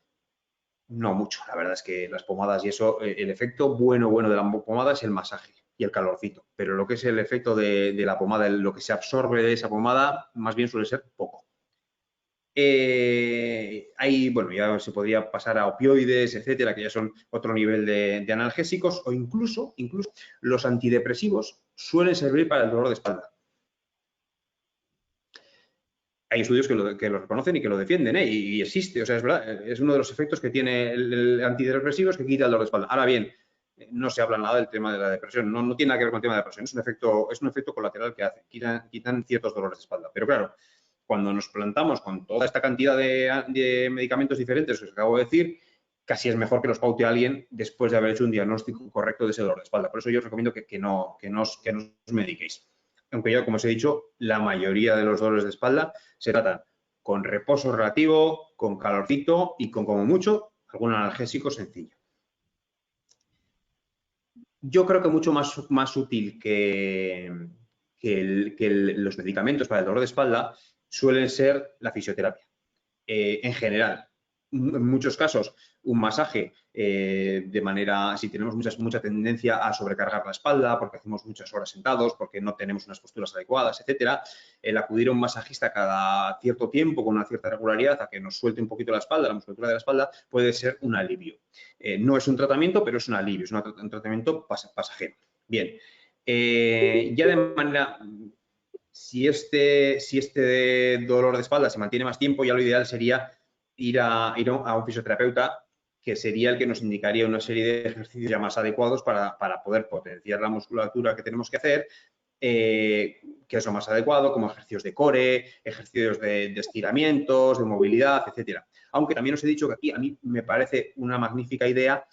C: no mucho. La verdad es que las pomadas y eso, el efecto bueno de la pomada es el masaje y el calorcito, pero lo que es el efecto de la pomada, lo que se absorbe de esa pomada, más bien suele ser poco. Bueno, ya se podría pasar a opioides, etcétera, que ya son otro nivel de analgésicos, o incluso los antidepresivos suelen servir para el dolor de espalda. Hay estudios que lo reconocen y que lo defienden, y existe, o sea, es verdad, es uno de los efectos que tiene el antidepresivo, es que quita el dolor de espalda. Ahora bien, no se habla nada del tema de la depresión, no tiene nada que ver con el tema de la depresión, es un efecto colateral que hace, quitan ciertos dolores de espalda, pero claro, cuando nos plantamos con toda esta cantidad de medicamentos diferentes que os acabo de decir, casi es mejor que los paute a alguien después de haber hecho un diagnóstico correcto de ese dolor de espalda. Por eso yo os recomiendo que no os mediquéis. Aunque ya, como os he dicho, la mayoría de los dolores de espalda se tratan con reposo relativo, con calorcito y con, como mucho, algún analgésico sencillo. Yo creo que mucho más útil que los medicamentos para el dolor de espalda suelen ser la fisioterapia. En general, en muchos casos, un masaje si tenemos mucha tendencia a sobrecargar la espalda, porque hacemos muchas horas sentados, porque no tenemos unas posturas adecuadas, etcétera, el acudir a un masajista cada cierto tiempo, con una cierta regularidad, a que nos suelte un poquito la espalda, la musculatura de la espalda, puede ser un alivio. No es un tratamiento, pero es un alivio, es un tratamiento pasajero. Bien, ya de manera... Si este dolor de espalda se mantiene más tiempo, ya lo ideal sería ir a un fisioterapeuta, que sería el que nos indicaría una serie de ejercicios ya más adecuados para poder potenciar la musculatura que tenemos que hacer, que es lo más adecuado, como ejercicios de core, ejercicios de estiramientos, de movilidad, etcétera. Aunque también os he dicho que aquí a mí me parece una magnífica idea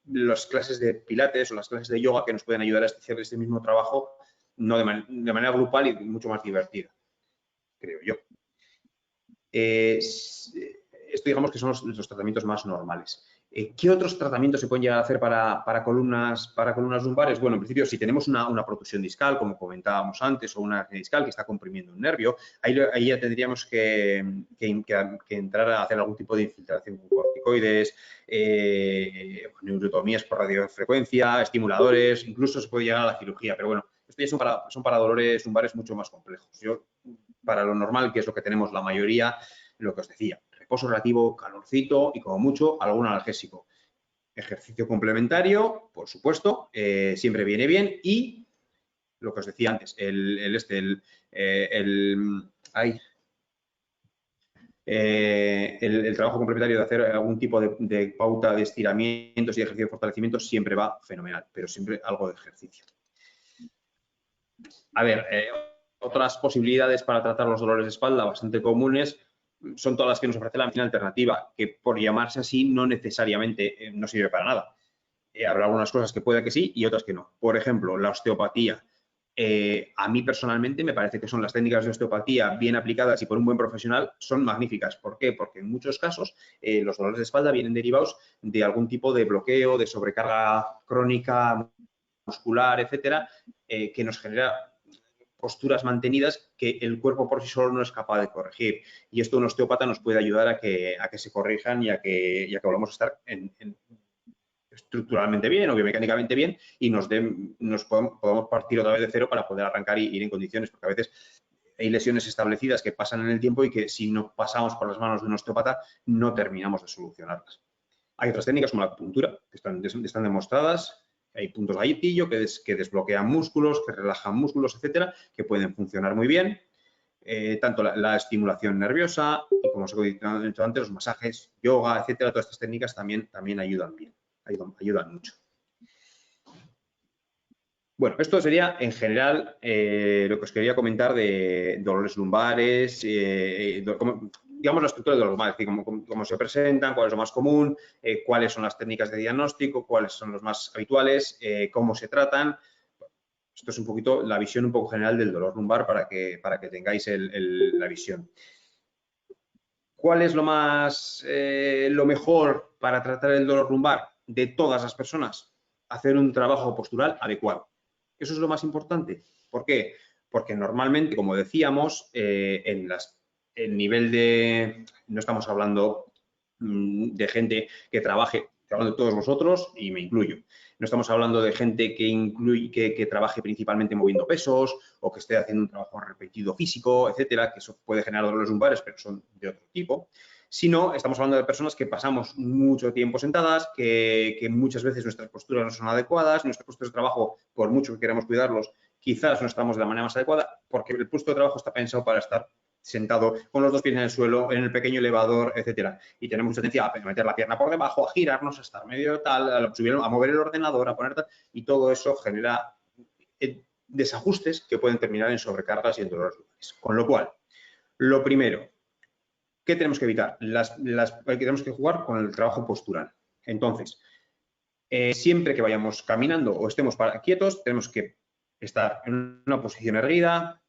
C: las clases de pilates o las clases de yoga, que nos pueden ayudar a hacer este mismo trabajo, no de manera grupal y mucho más divertida, creo yo. Esto digamos que son los tratamientos más normales. ¿Qué otros tratamientos se pueden llegar a hacer para columnas lumbares? Bueno, en principio, si tenemos una protusión discal, como comentábamos antes, o una hernia discal que está comprimiendo un nervio, ahí ya tendríamos que entrar a hacer algún tipo de infiltración con corticoides, neurotomías por radiofrecuencia, estimuladores, incluso se puede llegar a la cirugía, pero bueno, esto ya son para dolores lumbares mucho más complejos. Para lo normal, que es lo que tenemos la mayoría, lo que os decía, reposo relativo, calorcito y como mucho algún analgésico. Ejercicio complementario, por supuesto, siempre viene bien y lo que os decía antes, el trabajo complementario de hacer algún tipo de pauta de estiramientos y ejercicio de fortalecimiento siempre va fenomenal, pero siempre algo de ejercicio. A ver, otras posibilidades para tratar los dolores de espalda bastante comunes son todas las que nos ofrece la medicina alternativa, que por llamarse así no necesariamente no sirve para nada. Habrá algunas cosas que pueda que sí y otras que no. Por ejemplo, la osteopatía. A mí personalmente me parece que son las técnicas de osteopatía bien aplicadas y por un buen profesional son magníficas. ¿Por qué? Porque en muchos casos los dolores de espalda vienen derivados de algún tipo de bloqueo, de sobrecarga crónica, muscular, etcétera, que nos genera posturas mantenidas que el cuerpo por sí solo no es capaz de corregir. Y esto un osteópata nos puede ayudar a que se corrijan y a que volvamos a estar estructuralmente bien o biomecánicamente bien y podamos partir otra vez de cero para poder arrancar y ir en condiciones, porque a veces hay lesiones establecidas que pasan en el tiempo y que si no pasamos por las manos de un osteópata no terminamos de solucionarlas. Hay otras técnicas como la acupuntura que están demostradas. Hay puntos gatillo que desbloquean músculos, que relajan músculos, etcétera, que pueden funcionar muy bien. Tanto la estimulación nerviosa y, como os he dicho antes, los masajes, yoga, etcétera, todas estas técnicas también ayudan bien, ayudan mucho. Bueno, esto sería en general lo que os quería comentar de dolores lumbares, digamos la estructura de los lumbares, cómo se presentan, cuál es lo más común, cuáles son las técnicas de diagnóstico, cuáles son los más habituales, cómo se tratan. Esto es un poquito la visión un poco general del dolor lumbar para que tengáis la visión. ¿Cuál es lo mejor para tratar el dolor lumbar de todas las personas? Hacer un trabajo postural adecuado. Eso es lo más importante. ¿Por qué? Porque normalmente, como decíamos, el nivel de... No estamos hablando de gente que trabaje, estoy hablando de todos vosotros y me incluyo. No estamos hablando de gente que trabaje principalmente moviendo pesos o que esté haciendo un trabajo repetido físico, etcétera, que eso puede generar dolores lumbares, pero son de otro tipo. Sino estamos hablando de personas que pasamos mucho tiempo sentadas, que muchas veces nuestras posturas no son adecuadas, nuestros puestos de trabajo, por mucho que queramos cuidarlos, quizás no estamos de la manera más adecuada, porque el puesto de trabajo está pensado para estar sentado con los dos pies en el suelo, en el pequeño elevador, etcétera. Y tenemos mucha tendencia a meter la pierna por debajo, a girarnos, a estar medio tal, a mover el ordenador, a poner tal, y todo eso genera desajustes que pueden terminar en sobrecargas y en dolores lumbares. Con lo cual, lo primero, ¿qué tenemos que evitar? Tenemos que jugar con el trabajo postural. Entonces, siempre que vayamos caminando o estemos quietos, tenemos que estar en una posición erguida,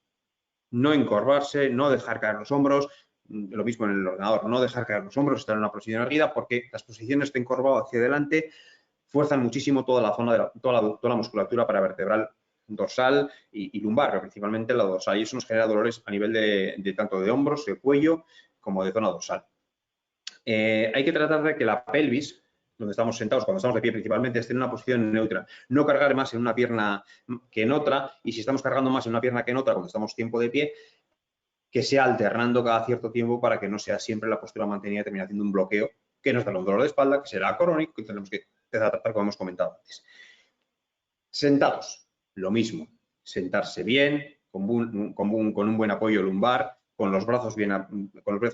C: no encorvarse, no dejar caer los hombros, lo mismo en el ordenador, no dejar caer los hombros, estar en una posición erguida, porque las posiciones de encorvado hacia adelante fuerzan muchísimo toda la zona de toda la musculatura paravertebral dorsal y lumbar, pero principalmente la dorsal, y eso nos genera dolores a nivel de tanto de hombros, de cuello, como de zona dorsal. Hay que tratar de que la pelvis, donde estamos sentados, cuando estamos de pie principalmente, esté en una posición neutra. No cargar más en una pierna que en otra, y si estamos cargando más en una pierna que en otra cuando estamos tiempo de pie, que sea alternando cada cierto tiempo para que no sea siempre la postura mantenida y termine haciendo un bloqueo que nos da un dolor de espalda, que será crónico, que tenemos que empezar a tratar como hemos comentado antes. Sentados, lo mismo. Sentarse bien, con un buen apoyo lumbar, con los brazos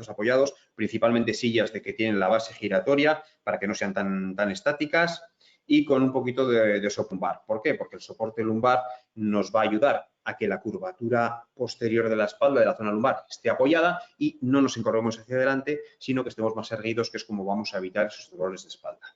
C: apoyados, principalmente sillas de que tienen la base giratoria para que no sean tan estáticas y con un poquito de soporte lumbar. ¿Por qué? Porque el soporte lumbar nos va a ayudar a que la curvatura posterior de la espalda, de la zona lumbar, esté apoyada y no nos encorvemos hacia adelante, sino que estemos más erguidos, que es como vamos a evitar esos dolores de espalda.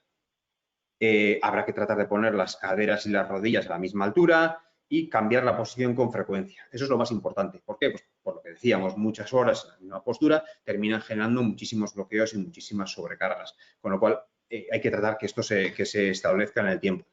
C: Habrá que tratar de poner las caderas y las rodillas a la misma altura y cambiar la posición con frecuencia. Eso es lo más importante. ¿Por qué? Pues por lo que decíamos, muchas horas en la misma postura terminan generando muchísimos bloqueos y muchísimas sobrecargas. Con lo cual, hay que tratar que esto que se establezca en el tiempo.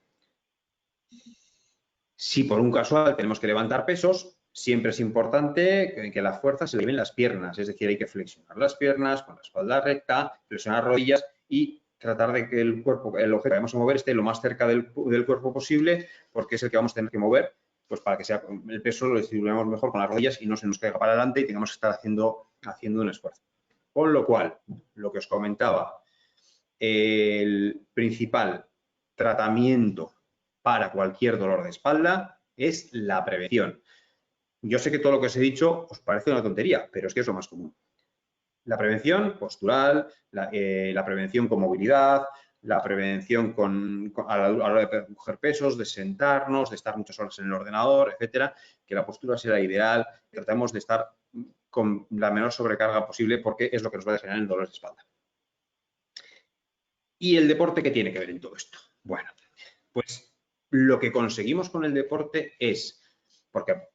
C: Si por un casual tenemos que levantar pesos, siempre es importante que la fuerza se le lleven las piernas, es decir, hay que flexionar las piernas con la espalda recta, flexionar las rodillas y tratar de que el cuerpo, el objeto que vamos a mover esté lo más cerca del cuerpo posible, porque es el que vamos a tener que mover, pues para que sea el peso lo distribuamos mejor con las rodillas y no se nos caiga para adelante y tengamos que estar haciendo un esfuerzo. Con lo cual, lo que os comentaba, el principal tratamiento para cualquier dolor de espalda es la prevención. Yo sé que todo lo que os he dicho os parece una tontería, pero es que es lo más común. La prevención postural, la prevención con movilidad, la prevención a la hora de coger pesos, de sentarnos, de estar muchas horas en el ordenador, etcétera, que la postura sea la ideal, tratamos de estar con la menor sobrecarga posible porque es lo que nos va a generar el dolor de espalda. ¿Y el deporte qué tiene que ver en todo esto? Bueno, pues lo que conseguimos con el deporte es, porque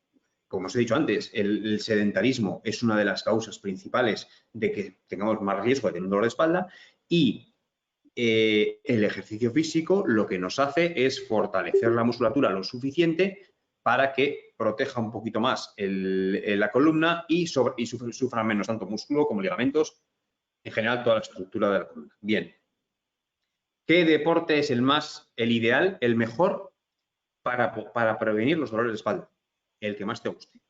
C: como os he dicho antes, el sedentarismo es una de las causas principales de que tengamos más riesgo de tener un dolor de espalda y el ejercicio físico lo que nos hace es fortalecer la musculatura lo suficiente para que proteja un poquito más la columna y sufra menos tanto músculo como ligamentos, en general toda la estructura de la columna. Bien. ¿Qué deporte es el ideal, el mejor para prevenir los dolores de espalda? El que más te guste.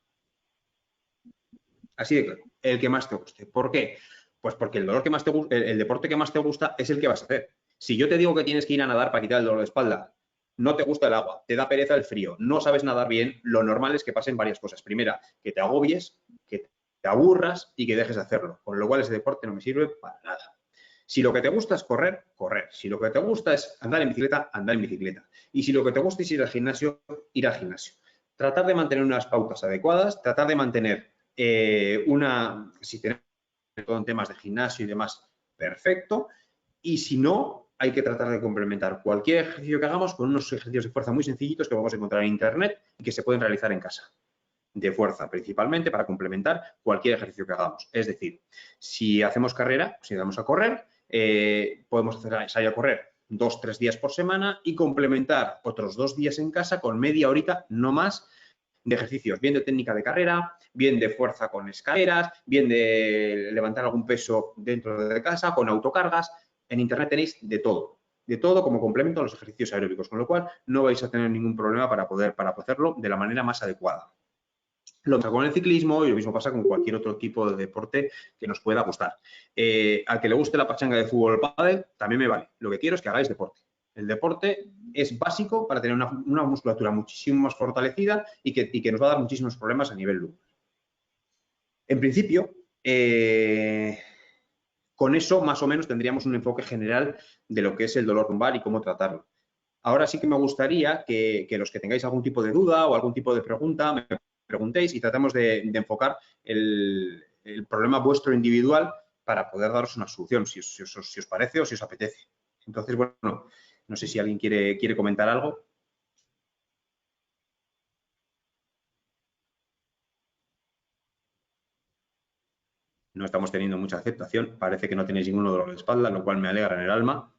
C: Así de claro, el que más te guste. ¿Por qué? Pues porque el deporte que más te gusta es el que vas a hacer. Si yo te digo que tienes que ir a nadar para quitar el dolor de espalda, no te gusta el agua, te da pereza el frío, no sabes nadar bien, lo normal es que pasen varias cosas. Primera, que te agobies, que te aburras y que dejes de hacerlo. Con lo cual ese deporte no me sirve para nada. Si lo que te gusta es correr, correr. Si lo que te gusta es andar en bicicleta, andar en bicicleta. Y si lo que te gusta es ir al gimnasio, ir al gimnasio. Tratar de mantener unas pautas adecuadas, tratar de mantener si tenemos todo en temas de gimnasio y demás, perfecto. Y si no, hay que tratar de complementar cualquier ejercicio que hagamos con unos ejercicios de fuerza muy sencillitos que vamos a encontrar en internet y que se pueden realizar en casa. De fuerza, principalmente para complementar cualquier ejercicio que hagamos. Es decir, si hacemos carrera, si vamos a correr, podemos salir a correr 2-3 días por semana y complementar otros 2 días en casa con media horita, no más, de ejercicios, bien de técnica de carrera, bien de fuerza con escaleras, bien de levantar algún peso dentro de casa, con autocargas. En internet tenéis de todo como complemento a los ejercicios aeróbicos, con lo cual no vais a tener ningún problema para poder hacerlo de la manera más adecuada. Lo mismo con el ciclismo y lo mismo pasa con cualquier otro tipo de deporte que nos pueda gustar. Al que le guste la pachanga de fútbol o pádel, también me vale. Lo que quiero es que hagáis deporte. El deporte es básico para tener una musculatura muchísimo más fortalecida y que nos va a dar muchísimos problemas a nivel lumbar. En principio, con eso más o menos tendríamos un enfoque general de lo que es el dolor lumbar y cómo tratarlo. Ahora sí que me gustaría que los que tengáis algún tipo de duda o algún tipo de pregunta me preguntéis y tratamos de enfocar el problema vuestro individual para poder daros una solución, si os parece o si os apetece. Entonces, bueno, no sé si alguien quiere comentar algo. No estamos teniendo mucha aceptación. Parece que no tenéis ningún dolor de espalda, lo cual me alegra en el alma.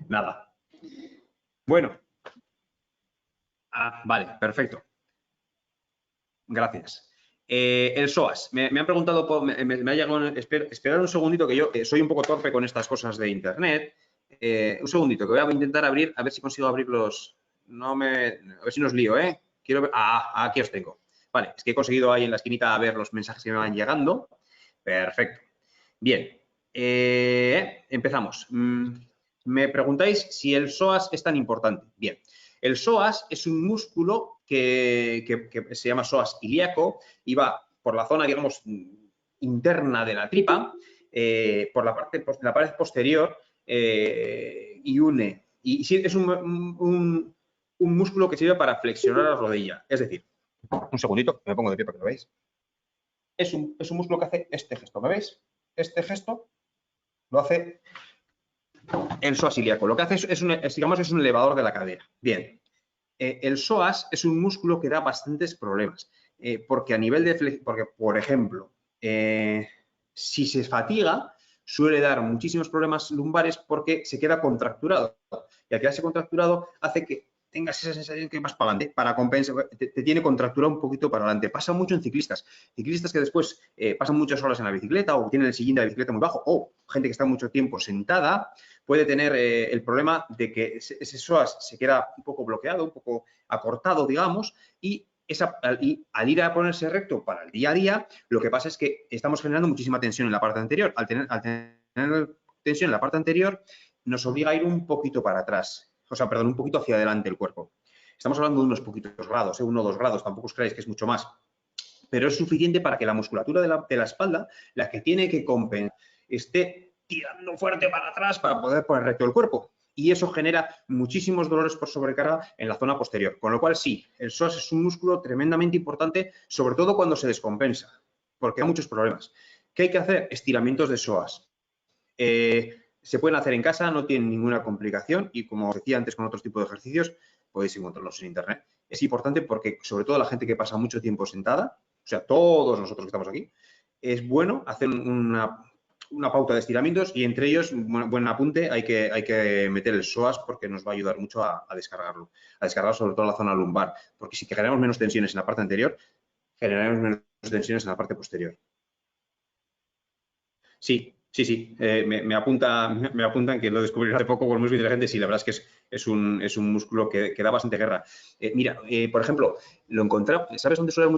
C: Nada. Bueno. Vale, perfecto. Gracias. El psoas. Me han preguntado, me ha llegado, esperad un segundito que yo soy un poco torpe con estas cosas de internet. Un segundito, que voy a intentar abrir, a ver si consigo abrir los... a ver si no os lío, ¿eh? Quiero ver... aquí os tengo. Vale, es que he conseguido ahí en la esquinita ver los mensajes que me van llegando. Perfecto. Bien. Empezamos. Me preguntáis si el psoas es tan importante. Bien. El psoas es un músculo que se llama psoas ilíaco y va por la zona, digamos, interna de la tripa, por la pared posterior y une. Y sí, es un músculo que sirve para flexionar la rodilla. Es decir, un segundito, me pongo de pie para que lo veáis. Es un músculo que hace este gesto, ¿me veis? Este gesto lo hace el psoas ilíaco. Lo que hace es un elevador de la cadera. Bien. el psoas es un músculo que da bastantes problemas, porque a nivel de porque, por ejemplo, si se fatiga, suele dar muchísimos problemas lumbares porque se queda contracturado. Y al quedarse contracturado hace que tengas esa sensación que vas para adelante, para compensar, te tiene contracturado un poquito para adelante. Pasa mucho en ciclistas que después pasan muchas horas en la bicicleta o tienen el sillín de la bicicleta muy bajo, o gente que está mucho tiempo sentada, puede tener el problema de que ese psoas se queda un poco bloqueado, un poco acortado, digamos, y al ir a ponerse recto para el día a día, lo que pasa es que estamos generando muchísima tensión en la parte anterior. Al tener tensión en la parte anterior, nos obliga a ir un poquito para atrás. O sea, perdón, un poquito hacia adelante el cuerpo. Estamos hablando de unos poquitos grados, 1 o 2 grados, tampoco os creáis que es mucho más. Pero es suficiente para que la musculatura de la espalda, la que tiene que compensar, esté tirando fuerte para atrás para poder poner recto el cuerpo. Y eso genera muchísimos dolores por sobrecarga en la zona posterior. Con lo cual, sí, el psoas es un músculo tremendamente importante, sobre todo cuando se descompensa, porque hay muchos problemas. ¿Qué hay que hacer? Estiramientos de psoas. Se pueden hacer en casa, no tienen ninguna complicación y, como os decía antes con otros tipos de ejercicios, podéis encontrarlos en internet. Es importante porque, sobre todo la gente que pasa mucho tiempo sentada, o sea, todos nosotros que estamos aquí, es bueno hacer una pauta de estiramientos y entre ellos, buen apunte, hay que meter el psoas porque nos va a ayudar mucho a descargarlo. A descargar sobre todo la zona lumbar, porque si generamos menos tensiones en la parte anterior, generaremos menos tensiones en la parte posterior. Sí. Me apuntan que lo descubrí hace poco por muy inteligente. Sí, la verdad es que es un músculo que da bastante guerra. Mira, por ejemplo, lo encontramos. ¿Sabéis dónde suele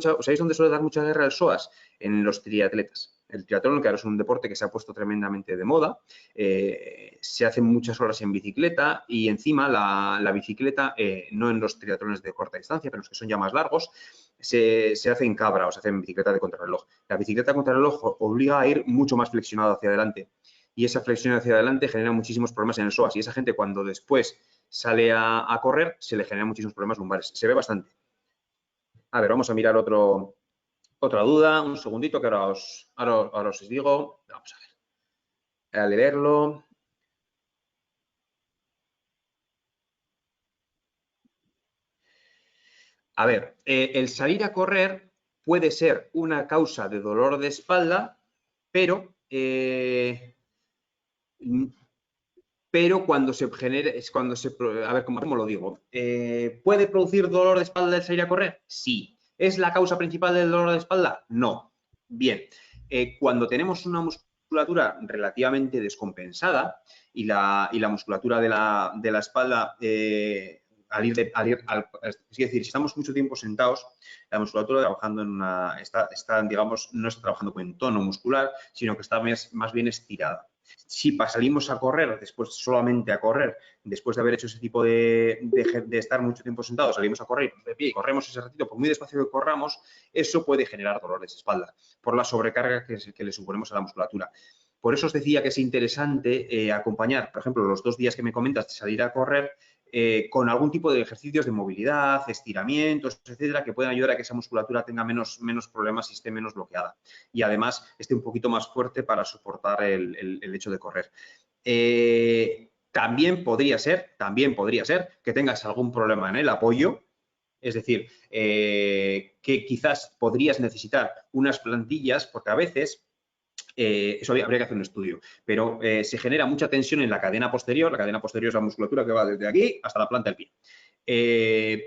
C: dar mucha guerra el psoas? En los triatletas. El triatlón, claro, es un deporte que se ha puesto tremendamente de moda. Se hacen muchas horas en bicicleta y encima la bicicleta, no en los triatlones de corta distancia, pero los que son ya más largos, se hace en cabra o se hace en bicicleta de contrarreloj. La bicicleta de contrarreloj obliga a ir mucho más flexionado hacia adelante y esa flexión hacia adelante genera muchísimos problemas en el psoas y esa gente cuando después sale a correr se le generan muchísimos problemas lumbares. Se ve bastante. A ver, vamos a mirar otra duda. Un segundito que ahora os digo. Vamos a ver. A leerlo. A ver, el salir a correr puede ser una causa de dolor de espalda, pero cuando se genera, a ver, ¿cómo lo digo? ¿Puede producir dolor de espalda el salir a correr? Sí. ¿Es la causa principal del dolor de espalda? No. Bien, cuando tenemos una musculatura relativamente descompensada y la musculatura de la espalda, es decir, si estamos mucho tiempo sentados, la musculatura trabajando digamos, no está trabajando con tono muscular, sino que está más bien estirada. Si salimos a correr, solamente a correr, después de haber hecho ese tipo de estar mucho tiempo sentados, salimos a correr de pie y corremos ese ratito, por muy despacio que corramos, eso puede generar dolores de espalda por la sobrecarga que le suponemos a la musculatura. Por eso os decía que es interesante acompañar, por ejemplo, los 2 días que me comentas de salir a correr, con algún tipo de ejercicios de movilidad, estiramientos, etcétera, que puedan ayudar a que esa musculatura tenga menos problemas y esté menos bloqueada. Y además esté un poquito más fuerte para soportar el hecho de correr. También podría ser que tengas algún problema en el apoyo, es decir, que quizás podrías necesitar unas plantillas, porque a veces eso habría que hacer un estudio, pero se genera mucha tensión en la cadena posterior. La cadena posterior es la musculatura que va desde aquí hasta la planta del pie,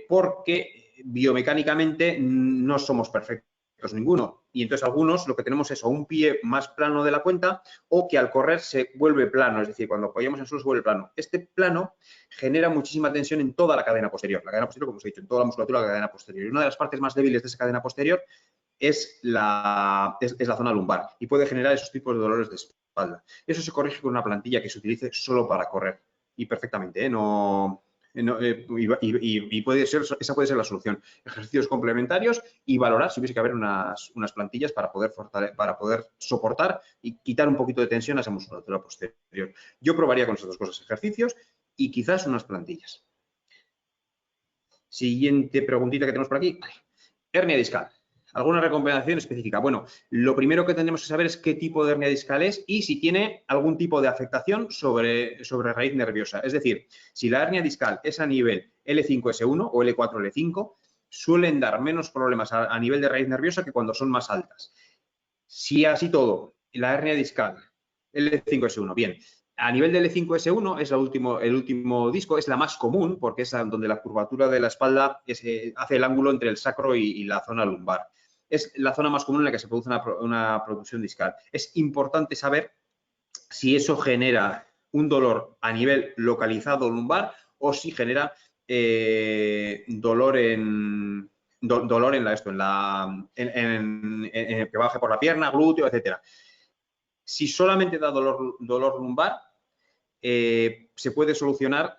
C: porque biomecánicamente no somos perfectos ninguno. Y entonces algunos lo que tenemos es o un pie más plano de la cuenta o que al correr se vuelve plano, es decir, cuando apoyamos en el suelo se vuelve plano. Este plano genera muchísima tensión en toda la cadena posterior. La cadena posterior, como os he dicho, en toda la musculatura de la cadena posterior. Y una de las partes más débiles de esa cadena posterior es la zona lumbar y puede generar esos tipos de dolores de espalda. Eso se corrige con una plantilla que se utilice solo para correr y perfectamente, y esa puede ser la solución. Ejercicios complementarios y valorar si hubiese que haber unas plantillas para poder soportar y quitar un poquito de tensión a esa musculatura posterior. Yo probaría con esas 2 cosas, ejercicios y quizás unas plantillas. Siguiente preguntita que tenemos por aquí. Hernia discal. ¿Alguna recomendación específica? Bueno, lo primero que tenemos que saber es qué tipo de hernia discal es y si tiene algún tipo de afectación sobre raíz nerviosa. Es decir, si la hernia discal es a nivel L5-S1 o L4-L5, suelen dar menos problemas a nivel de raíz nerviosa que cuando son más altas. Si así todo, la hernia discal L5-S1, bien. A nivel de L5-S1 es el último disco, es la más común porque es donde la curvatura de la espalda hace el ángulo entre el sacro y la zona lumbar. Es la zona más común en la que se produce una producción discal. Es importante saber si eso genera un dolor a nivel localizado lumbar o si genera dolor en que baje por la pierna, glúteo, etcétera. Si solamente da dolor lumbar, se puede solucionar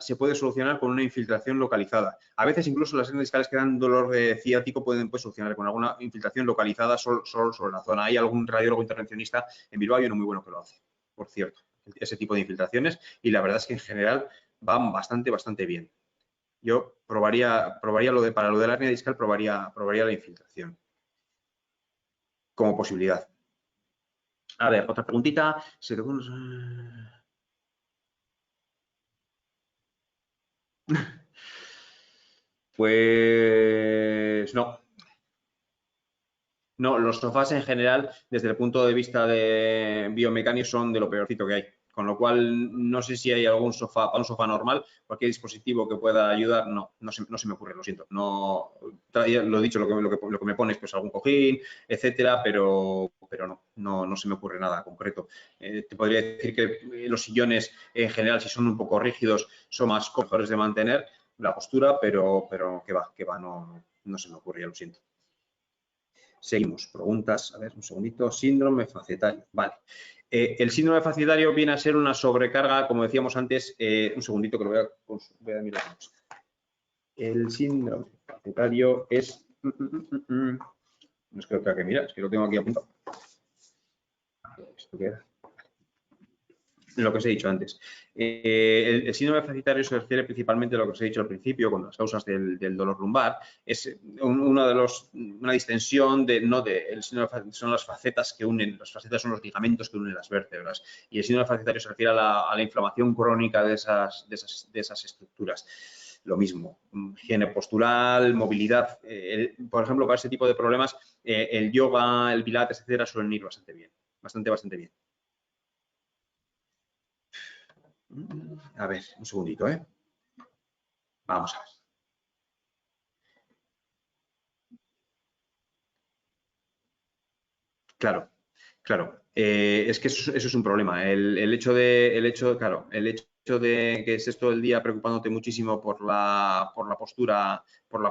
C: con una infiltración localizada. A veces incluso las hernias discales que dan dolor ciático pueden solucionar con alguna infiltración localizada solo sobre la zona. Hay algún radiólogo intervencionista en Bilbao y uno muy bueno que lo hace, por cierto, ese tipo de infiltraciones, y la verdad es que en general van bastante bien. Yo probaría para lo de la hernia discal, probaría la infiltración como posibilidad. A ver, otra preguntita. Pues no. No, los sofás en general, desde el punto de vista de biomecánico, son de lo peorcito que hay. Con lo cual, no sé si hay algún sofá, para un sofá normal, cualquier dispositivo que pueda ayudar, no se me ocurre, lo siento. No, lo he dicho, lo que me pones, pues algún cojín, etcétera, pero no se me ocurre nada concreto. Te podría decir que los sillones, en general, si son un poco rígidos, son más mejores de mantener la postura, pero que va, no se me ocurre, ya lo siento. Seguimos. Preguntas. A ver, un segundito. Síndrome facetario. Vale. El síndrome facetario viene a ser una sobrecarga, como decíamos antes. Un segundito que lo voy a mirar. El síndrome facetario es... No es que lo tenga que mirar, es que lo tengo aquí apuntado. ¿Esto qué era? Lo que os he dicho antes. El síndrome facetario se refiere principalmente a lo que os he dicho al principio, con las causas del dolor lumbar. Es una distensión el síndrome son las facetas que unen, las facetas son los ligamentos que unen las vértebras. Y el síndrome facetario se refiere a la inflamación crónica de esas estructuras. Lo mismo, higiene postural, movilidad. Por ejemplo, para ese tipo de problemas, el yoga, el pilates, etcétera, suelen ir bastante bien. Bastante bien. A ver, un segundito, ¿eh? Vamos a ver. Claro. Es que eso es un problema. El hecho de que estés todo el día preocupándote muchísimo por la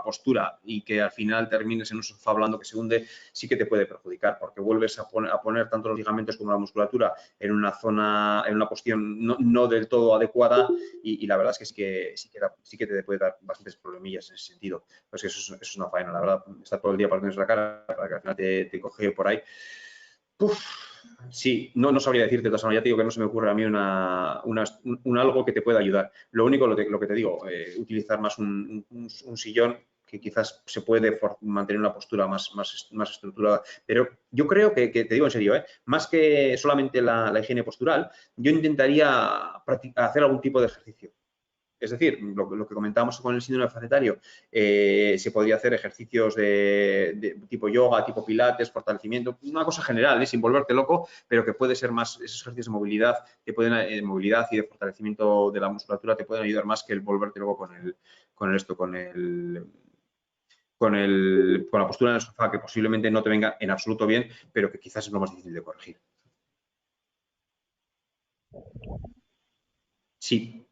C: postura y que al final termines en un sofá blando que se hunde, sí que te puede perjudicar porque vuelves a poner tanto los ligamentos como la musculatura en una posición no del todo adecuada y la verdad es que sí que te puede dar bastantes problemillas en ese sentido. Pues que eso es una faena, la verdad. Estar todo el día partiéndose la cara para que al final te coge por ahí. Sí, no sabría decirte, ya te digo que no se me ocurre a mí un algo que te pueda ayudar. Lo único, lo que te digo, utilizar más un sillón que quizás se puede mantener una postura más estructurada. Pero yo creo que te digo en serio, más que solamente la higiene postural, yo intentaría hacer algún tipo de ejercicio. Es decir, lo que comentábamos con el síndrome facetario, se podría hacer ejercicios de tipo yoga, tipo pilates, fortalecimiento, una cosa general, sin volverte loco, pero que puede ser más, esos ejercicios de movilidad, movilidad y de fortalecimiento de la musculatura te pueden ayudar más que el volverte loco con la postura en el sofá, que posiblemente no te venga en absoluto bien, pero que quizás es lo más difícil de corregir. Sí.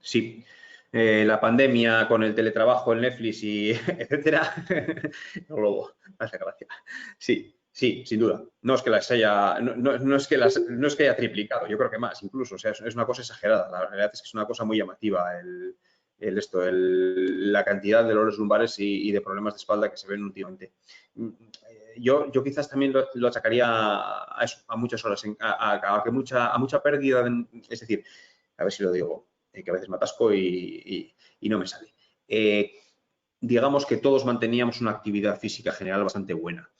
C: La pandemia con el teletrabajo, el Netflix y etcétera, no lo hace gracia. Sí, sin duda. No es que haya triplicado, yo creo que más incluso. O sea, es una cosa exagerada. La realidad es que es una cosa muy llamativa la cantidad de dolores lumbares y de problemas de espalda que se ven últimamente. Yo quizás también lo achacaría a muchas horas, a mucha pérdida, es decir, a ver si lo digo, que a veces me atasco y no me sale. digamos que todos manteníamos una actividad física general bastante buena.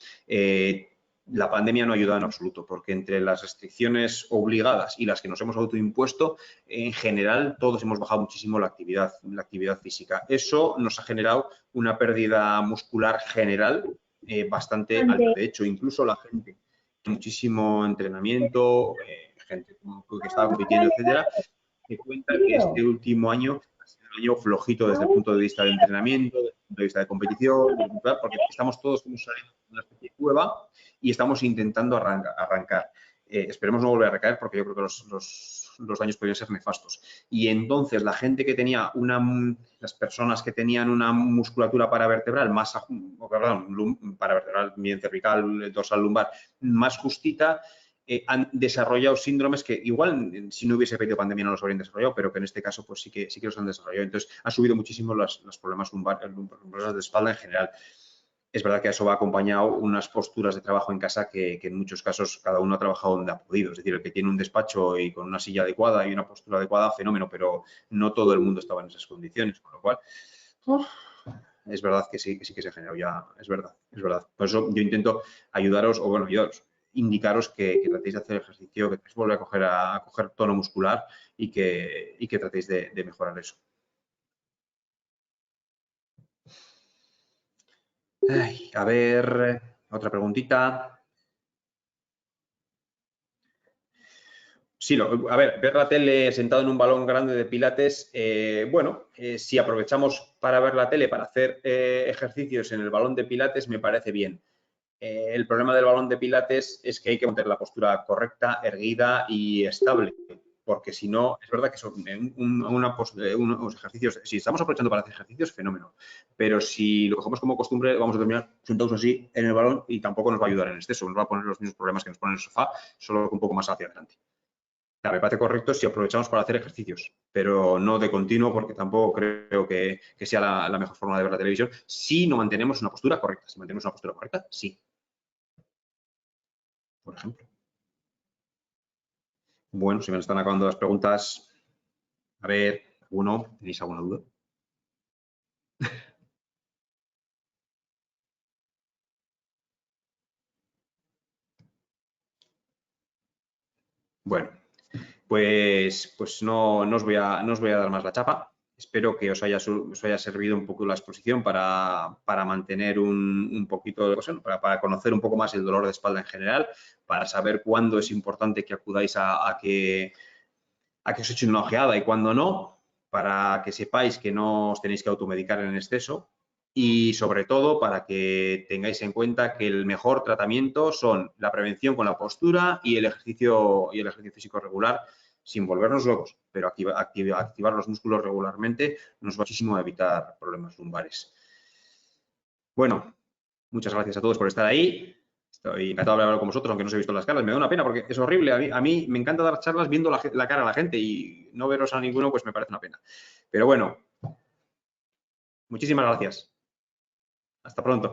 C: La pandemia no ha ayudado en absoluto, porque entre las restricciones obligadas y las que nos hemos autoimpuesto, en general todos hemos bajado muchísimo la actividad física. Eso nos ha generado una pérdida muscular general bastante alta. De hecho, incluso la gente con muchísimo entrenamiento, gente que estaba compitiendo, etcétera, me cuenta que este último año ha sido un año flojito desde el punto de vista de entrenamiento, desde el punto de vista de competición, porque estamos todos como saliendo de una especie de cueva y estamos intentando arrancar. Esperemos no volver a recaer porque yo creo que los daños podrían ser nefastos. Y entonces la gente que tenía las personas que tenían una musculatura paravertebral paravertebral, bien cervical, dorsal lumbar, más justita, han desarrollado síndromes que igual si no hubiese pedido pandemia no los habrían desarrollado, pero que en este caso pues sí que los han desarrollado. Entonces ha subido muchísimo los problemas lumbares de espalda en general. Es verdad que a eso va acompañado unas posturas de trabajo en casa que en muchos casos cada uno ha trabajado donde ha podido. Es decir, el que tiene un despacho y con una silla adecuada y una postura adecuada, fenómeno, pero no todo el mundo estaba en esas condiciones, con lo cual es verdad que sí que se ha generado ya, es verdad. Por eso yo intento ayudaros, indicaros que tratéis de hacer ejercicio, que volver a coger tono muscular y que tratéis de mejorar eso. Ay, a ver, otra preguntita. Sí, ver la tele sentado en un balón grande de pilates, si aprovechamos para ver la tele para hacer ejercicios en el balón de pilates, me parece bien. El problema del balón de pilates es que hay que mantener la postura correcta, erguida y estable, porque si no, es verdad que son unos ejercicios, si estamos aprovechando para hacer ejercicios, fenómeno, pero si lo cogemos como costumbre, vamos a terminar sentados así en el balón y tampoco nos va a ayudar en exceso, nos va a poner los mismos problemas que nos ponen en el sofá, solo un poco más hacia adelante. Me parece correcto si aprovechamos para hacer ejercicios, pero no de continuo porque tampoco creo que sea la mejor forma de ver la televisión si no mantenemos una postura correcta. Si mantenemos una postura correcta, sí. Por ejemplo. Bueno, se me están acabando las preguntas. A ver, ¿tenéis alguna duda? Bueno, pues no os voy a dar más la chapa. Espero que os haya servido un poco la exposición para mantener un poquito, para conocer un poco más el dolor de espalda en general, para saber cuándo es importante que acudáis a que os echen una ojeada y cuándo no, para que sepáis que no os tenéis que automedicar en exceso y sobre todo para que tengáis en cuenta que el mejor tratamiento son la prevención con la postura y el ejercicio físico regular sin volvernos locos, pero activar los músculos regularmente nos va muchísimo a evitar problemas lumbares. Bueno, muchas gracias a todos por estar ahí. Estoy encantado de hablar con vosotros, aunque no os he visto las caras. Me da una pena porque es horrible. A mí me encanta dar charlas viendo la cara a la gente y no veros a ninguno, pues me parece una pena. Pero bueno, muchísimas gracias. Hasta pronto.